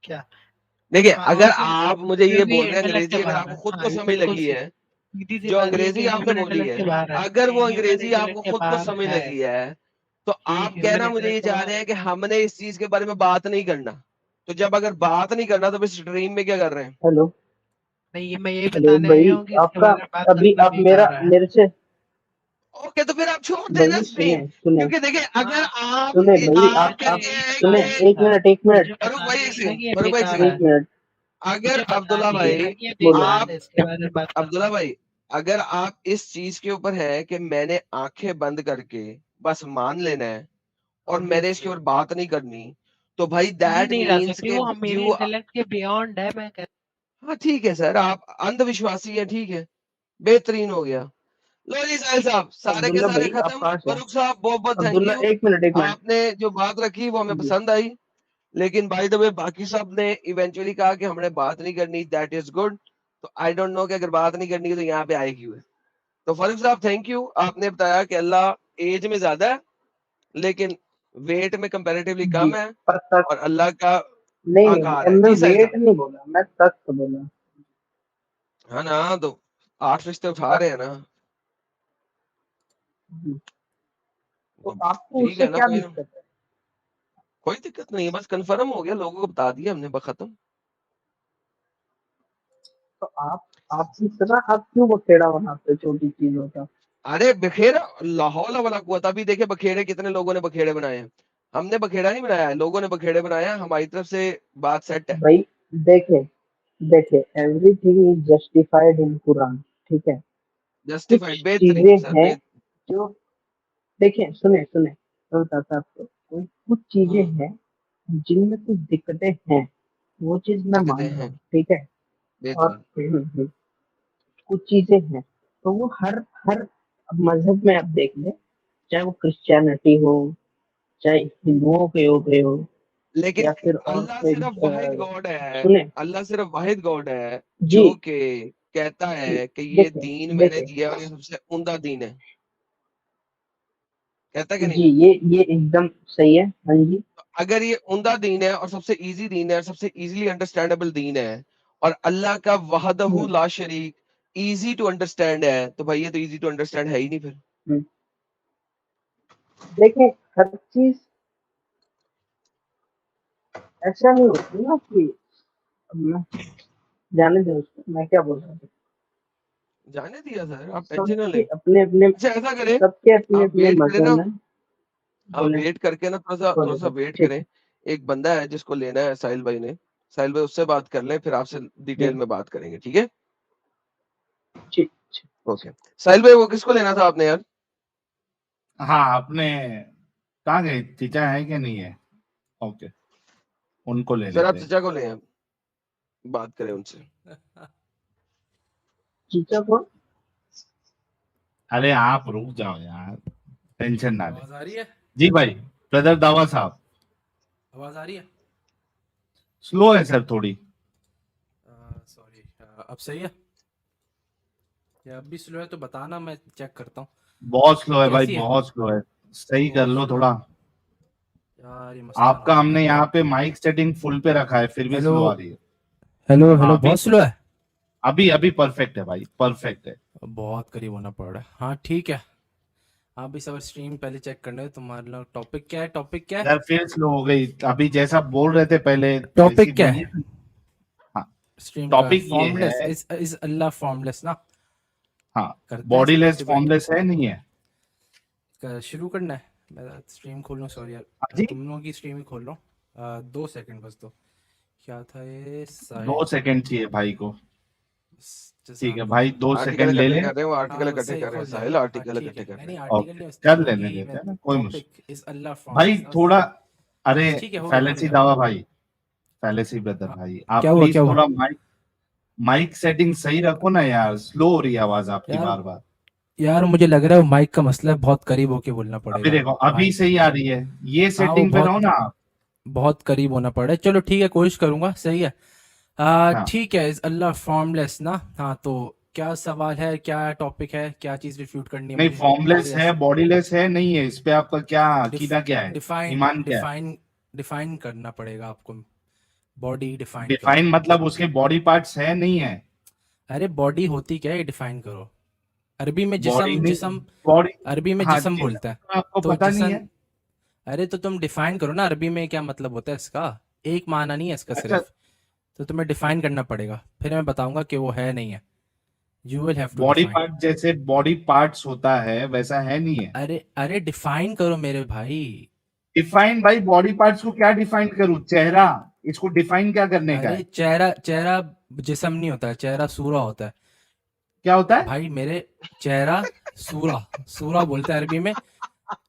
क्या? देखिए, हाँ, अगर obvious, आप मुझे ये क्योंकि बोल रहे हैं इंटेलेक्ट अंग्रेजी के अगर बाहर आपको है। खुद हाँ, को ये समझ बिल्कुल लगी है, सीधी सी जो बात, ये तो अंग्रेजी आपने ह्यूमन बोली इंटेलेक्ट के है, बाहर है। अगर ये वो ह्यूमन अंग्रेजी आपको इंटेलेक्ट के खुद को बाहर समझ है। लगी है, तो ये आप ह्यूमन कहना मुझे ये इंटेलेक्ट के चाह बाहर रहे हैं कि हमने इस चीज के बारे में बात नहीं करना। तो जब अगर बात नहीं करना तो फिर स्ट्रीम में क्या कर रहे हैं? हेलो नहीं, ये मैं यही हेलो बताने भाई, आया हूँ कि इसके आपका बारे में बात अभी करना आप बेकार है। मेरे से ओके, तो फिर आप छोड़ देना भाई स्ट्रीम, सुने क्योंकि देखिए अगर आप सुने भाई, आप कहते हैं सुने, कि एक मिनट मुझे फरूक पता भाई नहीं एक है सेकंड, कि ये फरूक भाई एक बेकार सेकंड, है। एक मिनट अगर मुझे पता अब्दुल्ला नहीं है भाई कि ये बोलो। बेकार आप है, इसके बारे में बात अब्दुल्ला करना। भाई अगर आप इस चीज के ऊपर है कि मैंने आंखें बंद करके बस मान लेना है और मैंने इसके ऊपर बात नहीं करनी, तो भाई जी दैट नहीं जा मीन्स सकती, के वो हम मेरे यू, इंटेलेक्ट के बियॉन्ड है। मैं हाँ ठीक है सर, आप अंधविश्वासी हैं, ठीक है, बेहतरीन हो गया। लो जी साहिल साहब, सारे के अब्दुल्ला सारे भाई, आप खत्म। कहाँ से? फरूक साहब बहुत बहुत थैंक अब्दुल्ला यू, एक मिनट आपने जो बात रखी वो हमें जी। पसंद आई। लेकिन बाय द वे बाकी सब ने इवेंचुअली कहा कि हमने बात नहीं करनी, दैट इज गुड। तो आई डोंट नो कि अगर बात नहीं करनी है तो यहाँ पे आए क्यों है। तो फरूक साहब थैंक यू, आपने बताया कि अल्लाह एज में ज्यादा है लेकिन वेट में कंपैरेटिवली जी, कम है, पर तक और अल्लाह का नहीं, आकार है। मैं जी साहिल वेट साहब, नहीं बोला, मैं तक बोला। हाँ ना, तो 8 रिश्ते उठा रहे हैं ना, जी, तो तो आपको ठीक उससे है ना, क्या कोई ना, दिक्कत है? कोई दिक्कत नहीं है, बस कंफर्म हो गया, लोगों को बता दिया हमने, बस खत्म। तो आप इतना आप क्यों बखेड़ा बनाते हो छोटी चीजों का? अरे बखेड़ा, लाहौल वाला कुआ, अभी देखे बखेड़े कितने लोगों ने बखेड़े बनाए हैं। हमने बखेड़ा नहीं बनाया है, लोगों ने बखेड़े बनाया है, हमारी तरफ से बात सेट है। भाई देखे देखे, everything is justified in Quran, ठीक है। कुछ जस्टिफाइड, बेहतरीन चीजें सर, हैं जो, देखिए सुने सुने, मैं बताता आपको, कुछ चीजें हैं जिनमें कुछ दिक्कतें हैं, वो चीज मैं मान दिक्कतें रहा हैं, हूँ, ठीक है। और बेहतरीन। कुछ चीजें हैं, तो वो हर हर मजहब में आप देख लें, चाहे वो क्रिश्चियनिटी हो, चाहे हिंदुओं के हो गए हो, लेकिन या फिर और अल्लाह कोई सिर्फ वाहिद गॉड है, सुने अल्लाह सिर्फ वाहिद गॉड है जी जो कि कहता जी, है कि ये देखे दीन मैंने देखे दिया और ये सबसे उम्दा दीन है, कहता है कि नहीं? जी, ये एकदम सही है, हाँ जी। अगर ये उम्दा दीन है और सबसे इजी दीन है और सबसे इजीली अंडरस्टैंडेबल दीन है, और अल्लाह का वहदहू ला शरीक इजी टू अंडरस्टैंड है, तो भाई ये तो इजी टू अंडरस्टैंड है ही नहीं फिर। हम्म, देखें, हर चीज ऐसा नहीं होती ना कि, अब मैं जाने दो उसको, मैं क्या बोल रहा हूँ। जाने दिया सर, आप टेंशन ना सबके लें। अपने अपने अच्छा ऐसा करें, सबके अपने आप अपने वेट करें ना, मजहब हैं। आप बोले वेट करके ना थोड़ा बोले सा बोले, वेट ठीक करें। है। एक बंदा है जिसको लेना है, साहिल भाई ने, साहिल भाई उससे बात कर लें, फिर आपसे डिटेल में बात करेंगे, ठीक है? ठीक ठीक। ओके साहिल भाई, वो किसको लेना था आपने यार? हाँ, आपने कहाँ गए, चीचा है कि नहीं है? ओके, उनको ले सर आप लेते हैं। चचा को ले आए, बात करें उनसे। चीचा कौन? अरे आप रुक जाओ यार, टेंशन ना ले। आवाज आ रही है? जी भाई, ब्रदर दावा साहब, आवाज आ रही है? स्लो है सर थोड़ी। सॉरी, अब सही है? या अब भी स्लो है तो बताना, मैं चेक करता हूँ। बहुत स्लो है भाई, कैसी है? बहुत स्लो है, सही कर बहुत लो स्लो थोड़ा। यार, ये मसला आपका ना हो। हमने यहाँ पे माइक सेटिंग फुल पे रखा है, फिर भी हेलो स्लो आ रही है। हेलो हाँ, हेलो, अभी बहुत स्लो है। अभी अभी परफेक्ट है भाई, परफेक्ट है। बहुत करीब होना पड़ रहा है। हाँ ठीक है, आप भी सब स्ट्रीम पहले चेक करने दो। तुम्हारा लोग टॉपिक क्या है? टॉपिक क्या है? यार फिर स्लो हो गई, अभी जैसा बोल रहे थे पहले टॉपिक वैसी क्या बोलिए। है हाँ, स्ट्रीम का? टॉपिक ये फॉर्मलेस है। इज अल्लाह फॉर्मलेस ना? हाँ करते हैं बॉडीलेस debate? फॉर्मलेस है नहीं है? शुरू करना है? मैं स्ट्रीम खोल लूँ, सॉरी यार, हाँ जी, तुम लोगों की स्ट्रीम ही खोल लो। 2 सेकंड बस दो। क्या था ये? 2 साइड सेकंड चाहिए भाई को। ठीक है जजाक भाई, 2 आर्टिकल सेकंड ले इकट्ठे ले। कर रहे हैं, वो आर्टिकल हाँ इकट्ठे सही कर रहे हैं, खोल दिया साहिल ना। हाँ आर्टिकल ठीक इकट्ठे है, कर नहीं रहे नहीं हैं। आर्टिकल ओके नहीं कर उसमें लेने वही देते हैं मैं ना, कोई मुश्किल टॉपिक इज अल्लाह भाई फॉर्म्स थोड़ा। अरे ठीक है, हो गया हो फैलेसी गया। दावा भाई, फैलेसी ब्रदर हाँ, भाई, क्या आप हुआ प्लीज क्या हुआ थोड़ा माइक माइक सेटिंग सही रखो ना यार, स्लो हो रही है आवाज आपकी यार? बार बार। यार मुझे लग रहा है माइक का मसला है, बहुत करीब होके बोलना अभी पड़ेगा देखो, अभी माइक। सही आ रही है, ये हाँ वो सेटिंग पे रहो बहुत ना आप। बहुत करीब होना पड़ा है। चलो ठीक है, कोशिश करूंगा। सही है। हाँ ठीक है, इज अल्लाह फॉर्मलेस ना? हाँ तो क्या सवाल है, क्या टॉपिक है, क्या चीज रिफ्यूट करनी है नहीं, मुझे? फॉर्मलेस है, बॉडीलेस है नहीं है, इस पे आपका क्या अकीदा क्या है, डिफाइन ईमान क्या है? डिफाइन डिफाइन करना पड़ेगा आपको। बॉडी डिफाइन करो। डिफाइन मतलब उसके बॉडी पार्ट्स है नहीं है? अरे बॉडी होती क्या है, ये डिफाइन करो। अरबी में बॉडी जिसम, नहीं, जिसम बॉडी। अरबी में हाँ जिसम जी, बोलता है। आपको तो पता नहीं जिसम, है? अरे तो तुम डिफाइन करो ना, अरबी में क्या मतलब होता है इसका। एक माना नहीं है इसका अच्छा, सिर्फ, तो तुम्हें डिफाइन करना पड़ेगा, फिर मैं बताऊंगा कि वो है नहीं है। You will have to body define. Part जैसे बॉडी पार्ट्स होता है वैसा है नहीं है? अरे अरे डिफाइन करो मेरे भाई। डिफाइन भाई, बॉडी पार्ट्स को क्या डिफाइन करूं? चेहरा, इसको डिफाइन क्या करने का अरे है? चेहरा, चेहरा जिसम नहीं होता है, चेहरा सूरा होता है क्या होता है? भाई मेरे। चेहरा सूरा, सूरा बोलते हैं अरबी में।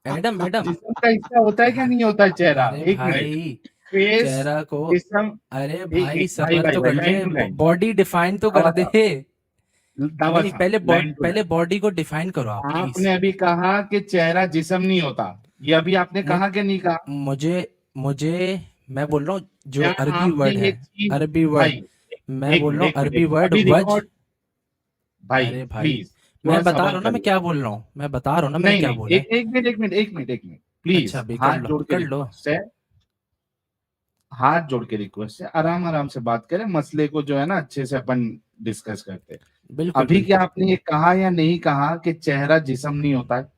मैडम मैडम, जिस्म का हिस्सा होता है क्या नहीं होता है चेहरा? अरे एक मिनट, भाई फेस, चेहरा को, जिस्म। अरे एक भाई एक भाई सबर भाई तो भाई, कर लाइन ले, टू लाइन, बॉडी डिफाइन तो कर दावा दे। साहब, नहीं दावा नहीं, साहब, लाइन टू पहले लाइन। बॉडी को डिफाइन करो आप प्लीज। आपने अभी कहा कि चेहरा जिस्म नहीं होता, ये अभी आपने कहा कि नहीं कहा? मुझे मुझे मैं बोल रहा हूँ जो क्या अरबी आपने वर्ड ये है, चीज, अरबी वर्ड, भाई मैं एक बोल मिनट रहा हूँ एक मिनट अरबी एक मिनट, वर्ड अभी वज। रिकॉर्ड, भाई अरे भाई प्लीज थोड़ा मैं बता रहा सबर हूँ ना कर मैं लो। क्या बोल रहा हूँ, मैं बता रहा हूँ ना मैंने नहीं क्या नहीं, बोला है। एक एक मिनट एक मिनट एक मिनट एक मिनट, अच्छा प्लीज अभी कर हाथ लो जोड़ के कर लो। रिक्वेस्ट है, हाथ जोड़ के रिक्वेस्ट है, आराम आराम से बात करें, मसले को जो है ना अच्छे से अपन डिस्कस करते हैं। बिल्कुल अभी क्या बिल्कुल। आपने ये कहा या नहीं कहा कि चेहरा जिस्म नहीं होता है?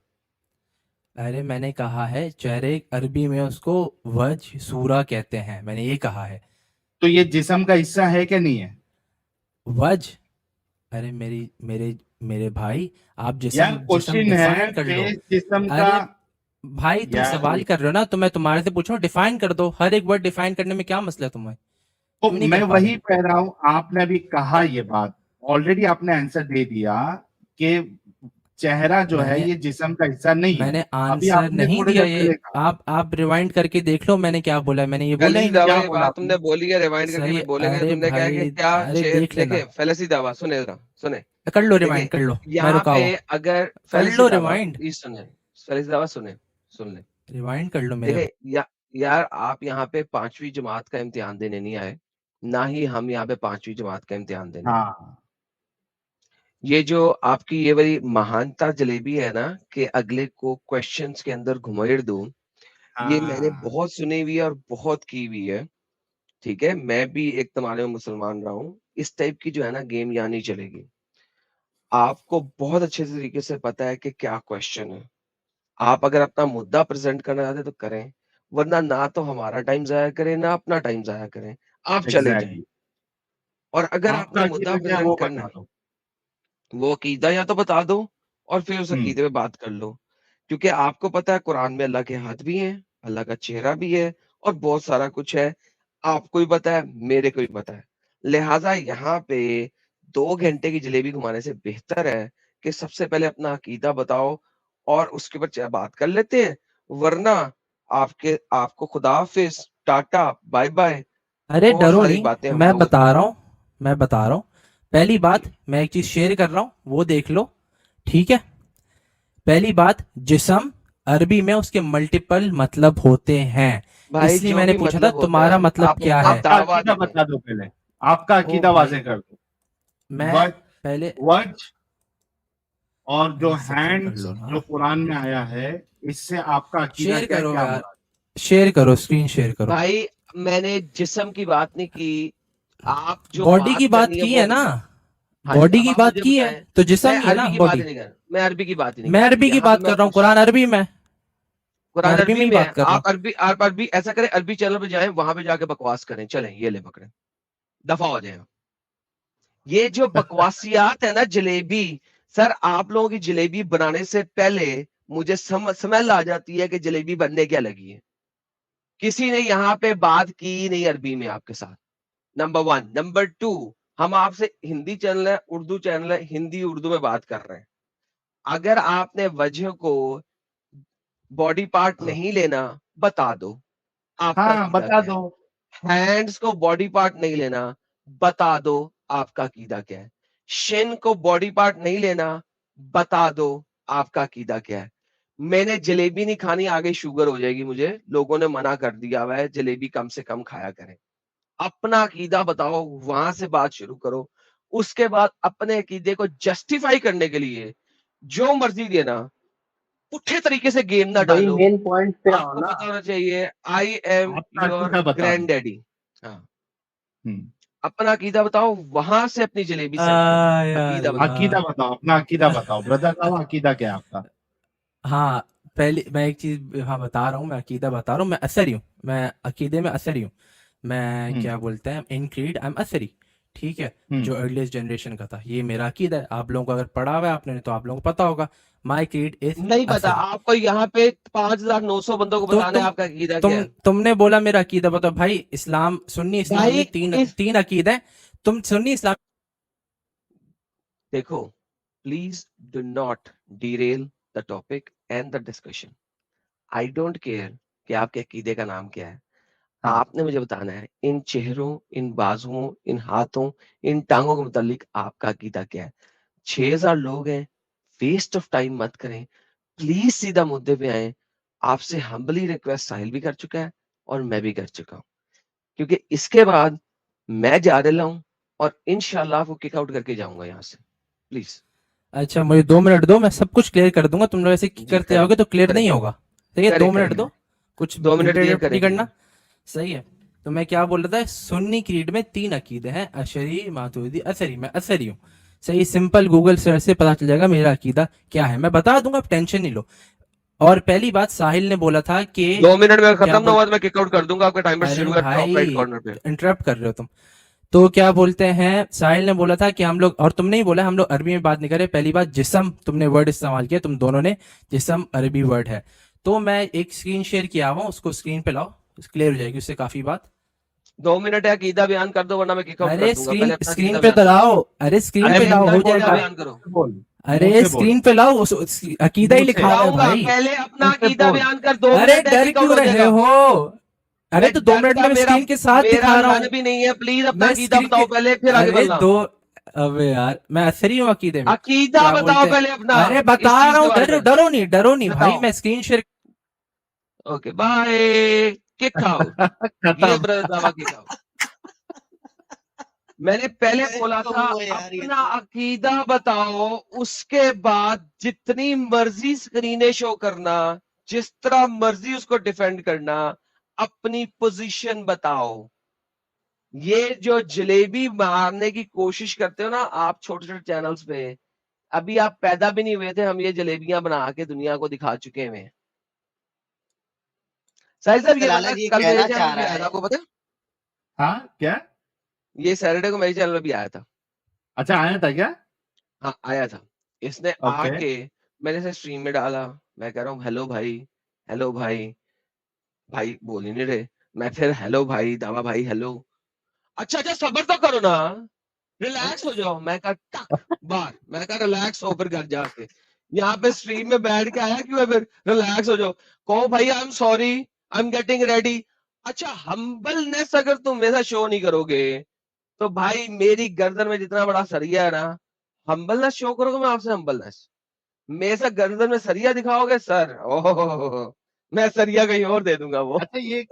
अरे मैंने कहा है चेहरे, अरबी में उसको वज सूरा कहते हैं, मैंने ये कहा है। तो ये जिस्म का हिस्सा है क्या नहीं है? वज, अरे मेरी मेरे मेरे भाई, आप यार जिसम जिसम क्वेश्चन है, डिफाइन कर लो। फेस जिस्म का। अरे भाई तुम यार सवाल कर रहे हो ना, तो मैं तुम्हारे से पूछ रहा हूँ डिफाइन कर दो, हर एक वर्ड डिफाइन करने में क्या मसला है तुम्हें? तो क्यों नहीं मैं कर पा रहे? वही कह रहा हूं, आपने अभी कहा ये बात, ऑलरेडी आपने आंसर दे दिया कि चेहरा जो है मैंने ये जिस्म का हिस्सा नहीं है। मैंने अभी आंसर आपने नहीं थोड़ी दिया देर ये। पहले कहा। आप रिवाइंड करके देख लो मैंने क्या बोला है, मैंने ये बोला ही फैलेसी नहीं। दावा, क्या ये बोला बात आपने? तुमने बोली है, रिवाइंड करके सही, भी बोलेंगे। अरे तुमने क्या है कि भाई, क्या अरे शेर देख लेना। देखे, फैलेसी दावा सुने जरा, सुने। कर लो रिवाइंड, देखिए कर लो, मैं यहाँ रुका पे हुआ। अगर कर फैलेसी लो दावा, रिवाइंड, प्लीज सुने, फैलेसी दावा सुने, सुन ले। रिवाइंड कर लो मेरे। देखिए यार आप यहाँ पे 5वीं जमात का इम्तिहान देने नहीं आए, ना ही हम यहाँ पे 5वीं जमात का इम्तिहान देने आए। हाँ ये जो आपकी ये वाली महानता जलेबी है ना कि अगले को क्वेश्चंस के अंदर घुमेड़ दूं, ये मैंने हाँ, बहुत सुनी हुई है और बहुत की हुई है। ठीक है, मैं भी एक तमाम मुसलमान रहा हूँ। इस टाइप की जो है ना गेम यहाँ नहीं चलेगी। आपको बहुत अच्छे तरीके से पता है कि क्या क्वेश्चन है। आप अगर अपना मुद्दा प्रेजेंट करना चाहते हैं तो करें, वरना ना तो हमारा टाइम जाया करें, ना अपना टाइम जाया करें। आप चले जाएं। एग्जैक्टली। और अगर आपका आपने मुद्दा अकीदा क्या है प्रेजेंट वो करना बता है, दो। वो अकीदा या तो बता दो और फिर उस हम्म। अकीदे पे बात कर लो। क्योंकि आपको पता है कुरान में अल्लाह के हाथ भी हैं, अल्लाह का चेहरा भी है और बहुत सारा कुछ है। आपको भी पता है, मेरे को भी पता है। लिहाजा यहाँ पे 2 घंटे की जलेबी घुमाने से बेहतर है कि सबसे पहले अपना अकीदा बताओ और उसके ऊपर बात कर लेते हैं। वरना आपको खुदा हाफिज, टाटा, बाय बाय, अरे बहुत डरो सारी नहीं, बातें हम मैं लोग बता होती रहा हैं। हूँ, मैं बता रहा हूँ। पहली बात, मैं एक चीज शेयर कर रहा हूँ, वो देख लो। ठीक है, पहली बात, जिस्म अरबी में उसके मल्टीपल मतलब होते हैं, भाई इसलिए जो मैंने भी पूछा था मतलब होता तुम्हारा है, मतलब आप क्या अपना है। आपका दावा अकीदा दे दें। बता दो पहले, आपका ओ अकीदा वाजे भाई, कर दो। मैं वज, पहले, वज और जो अरे सबर कर हैंड्स लो जो ना। कुरान में आया है, इससे आपका अकीदा शेयर क्या है, करो क्या यार, मुराद? शेयर करो, स्क्रीन शेयर करो। भाई मैंने जिस्म की बात नहीं की, आप जो बॉडी की बात बात करनी है की वो है ना, बताओ। हाँ जी, बॉडी अब की आप बात मुझे की है, बताएं। तो जिस्म मैं ही है ना अरबी की बात बॉडी। नहीं कर रहा, मैं अरबी की बात नहीं मैं कर रहा, अरबी की यहाँ पे बात मैं कर रहा हूँ, पूछ रहा कुरान हूँ। अरबी में, मैं कुरान अरबी अरबी में ही में है, बात कर रहा हूँ। आप अरबी अरबी चैनल पे जाएं, वहां पे जाके बकवास करें, चलें ये ले पकड़े, दफा हो जाए। ये जो बकवासियात है ना जलेबी, सर आप लोगों की जलेबी बनाने से पहले मुझे स्मेल आ जाती है कि जलेबी बनने क्या लगी है। किसी ने यहाँ पे बात की नहीं अरबी में आपके साथ, नंबर 1। नंबर 2, हम आपसे हिंदी चैनल है, उर्दू चैनल है, हिंदी उर्दू में बात कर रहे हैं। अगर आपने वजह को बॉडी पार्ट नहीं लेना, बता दो आपका हाँ अकीदा बता क्या है। दो। हैंड्स को बॉडी पार्ट नहीं लेना, बता दो आपका अकीदा क्या है। शिन को बॉडी पार्ट नहीं लेना, बता दो आपका अकीदा क्या है। मैंने जलेबी नहीं खानी, आगे शुगर हो जाएगी मुझे, लोगों ने मना कर दिया हुआ है, जलेबी कम से कम खाया करें। अपना अकीदा बताओ, वहां से बात शुरू करो। उसके बाद अपने अकीदे को जस्टिफाई करने के लिए जो मर्जी देना, पुट्ठे तरीके से गेम ना वही डालो। मेन पॉइंट पे आओ आपको ना। पता होना चाहिए आई एम आपका योर अकीदा बता ग्रैंड दो। डैडी। हाँ, हम्म, अपना अकीदा बताओ, वहां से अपनी जलेबी सेट करो। अकीदा बताओ। अकीदा बताओ, अपना अकीदा बताओ ब्रदर साहब, अकीदा क्या है आपका? हाँ, पहले मैं एक चीज हाँ बता रहा हूँ, मैं अकीदा बता रहा हूँ, मैं असरी हूँ, मैं अकीदे में असरी हूँ। मैं हम्म क्या बोलते हैं, इन क्रीड आई एम असरी, ठीक है, हम्म जो अर्लीस्ट जनरेशन का था, ये मेरा अकीदा है। आप लोगों को अगर पढ़ा हुआ है आपने तो आप लोगों को पता होगा, माई क्रीड इज नहीं पता असरी। आपको, यहाँ पे 5,900 बंदों को तो बताना है आपका अकीदा क्या है। तुमने बोला मेरा अकीदा बताओ भाई। इस्लाम, सुन्नी इस्लाम भाई में तीन इस तीन अकीदे हैं। तुम सुन्नी इस्लाम देखो, please do not Daryl the topic and the discussion. I don't care कि आपके अकीदे का नाम क्या है। हाँ आपने मुझे बताना है इन चेहरों, इन बाजुओं, इन हाथों, इन टांगों के मुतालिक आपका अकीदा क्या है। 6,000 लोग हैं, वेस्ट ऑफ टाइम मत करें, प्लीज सीधा मुद्दे पे आए। आपसे हम्बली रिक्वेस्ट साहिल भी कर चुका है और मैं भी कर चुका हूँ, क्योंकि इसके बाद मैं जा रहा हूँ और इंशाल्लाह आपको किक आउट करके जाऊंगा यहाँ से। प्लीज अच्छा मुझे 2 मिनट दो, मैं सब कुछ क्लियर कर दूंगा। तुम लोग ऐसे जी करते करें आओगे तो क्लियर करें नहीं होगा। सही है, करें 2 मिनट करें दो, कुछ 2 मिनट दिए इंटरप्ट करें नहीं करना। करें। सही है। तो मैं क्या बोल रहा था, सुन्नी क्रीड में 3 अकीदे हैं, अशरी, मातुरिदी, असरी। मैं असरी हूँ। सही, सिंपल गूगल सर्च से पता चल जाएगा मेरा अकीदा क्या है, मैं बता दूंगा, आप टेंशन नहीं लो। और पहली बात, साहिल ने बोला था कि 2 मिनट में क्या खत्म ना बोल, हुआ तो मैं किक आउट कर दूंगा, आपका टाइमर अरे शुरू है टॉप राइट भाई कॉर्नर पे। इंटरप्ट कर रहे हो तुम। तो क्या बोलते हैं, साहिल ने बोला था कि हम लोग, और तुमने ही बोला हम लोग अरबी में बात नहीं करें। पहली बात, जिस्म तुमने वर्ड इस्तेमाल किया, तुम दोनों ने, जिस्म अरबी वर्ड है। तो मैं एक स्क्रीन शेयर किया हुआ, उसको स्क्रीन पे लाओ, क्लियर हो जाएगी उससे काफी बात। 2 मिनट है, अकीदा बयान कर दो वरना मैं किक आउट कर अरे दूंगा। पहले अपना स्क्रीन अकीदा पे बयान तो करो। लाओ, अरे स्क्रीन अरे पे लाओ, अपना हो अकीदा जाएगा। बयान करो। बोल, अरे मुंह से बोल, स्क्रीन पे लाओ, अकीदा ही मुंह से लिखा हुआ है लाऊंगा, भाई। पहले अपना मुंह से अकीदा बोल। बयान कर। 2 अरे मिनट है, डर किक आउट क्यों हो रहे जाएगा। हो? अरे मैं तो 2 मिनट डरता, में मेरा स्क्रीन के साथ मेरा दिखा रहा रन हूँ। भी नहीं है। प्लीज अपना मैं अकीदा स्क्रीन बताओ के, पहले, फिर आगे अरे बढ़ना। दो, अबे यार मैं असरी हूँ अकीदे में। अकीदा क्या बताओ बोलते हैं, पहले अपना, अरे इस बता चीज रहा के हूँ, बारे डरो में डरो नहीं भाई, बताओ। मैं screen share. Okay bye, kick out. ये खत्म। ब्रदर दावा किक आउट। मैंने पहले बोला था अपना अकीदा बताओ, उसके बाद जितनी मर्जी स्क्रीनें शो करना, जिस तरह मर्जी उसको डिफेंड करना, अपनी पोजीशन बताओ। ये जो जलेबी मारने की कोशिश करते हो ना आप छोटे छोटे चैनल्स पे, अभी आप पैदा भी नहीं हुए थे, हम ये जलेबियां बना के दुनिया को दिखा चुके हैं। साहिल साहब ये लाला बंदा जी कल मेरे कहना चैनल चाह पे रहा आया था, है आपको पता है? हाँ क्या? ये सैटरडे को मेरे चैनल पे भी आया था। अच्छा आया था क्या? हाँ आया था। इसने ओके। आके मैंने इसे स्ट्रीम में डाला, मैं कह रहा हूँ हेलो भाई, हेलो भाई। भाई बोल ही नहीं रहे। मैं फिर हेलो भाई, दावा भाई हेलो। अच्छा अच्छा सबर तो करो ना, रिलैक्स हो जाओ। मैं कहा टक बार, मैं कहा रिलैक्स हो फिर घर जाके। यहाँ पे स्ट्रीम में बैठ के आया क्यों है फिर? रिलैक्स हो जाओ, कहो भाई I am sorry, I am getting ready. अच्छा हम्बलनेस अगर तुम मेरे साथ शो नहीं करोगे तो भाई मेरी गर्दन में जितना बड़ा सरिया है ना, हम्बलनेस शो करोगे मैं आपसे हम्बलनेस, मेरे से गर्दन में सरिया दिखाओगे सर, ओह मैं सरिया कहीं और दे दूंगा वो। अच्छा ये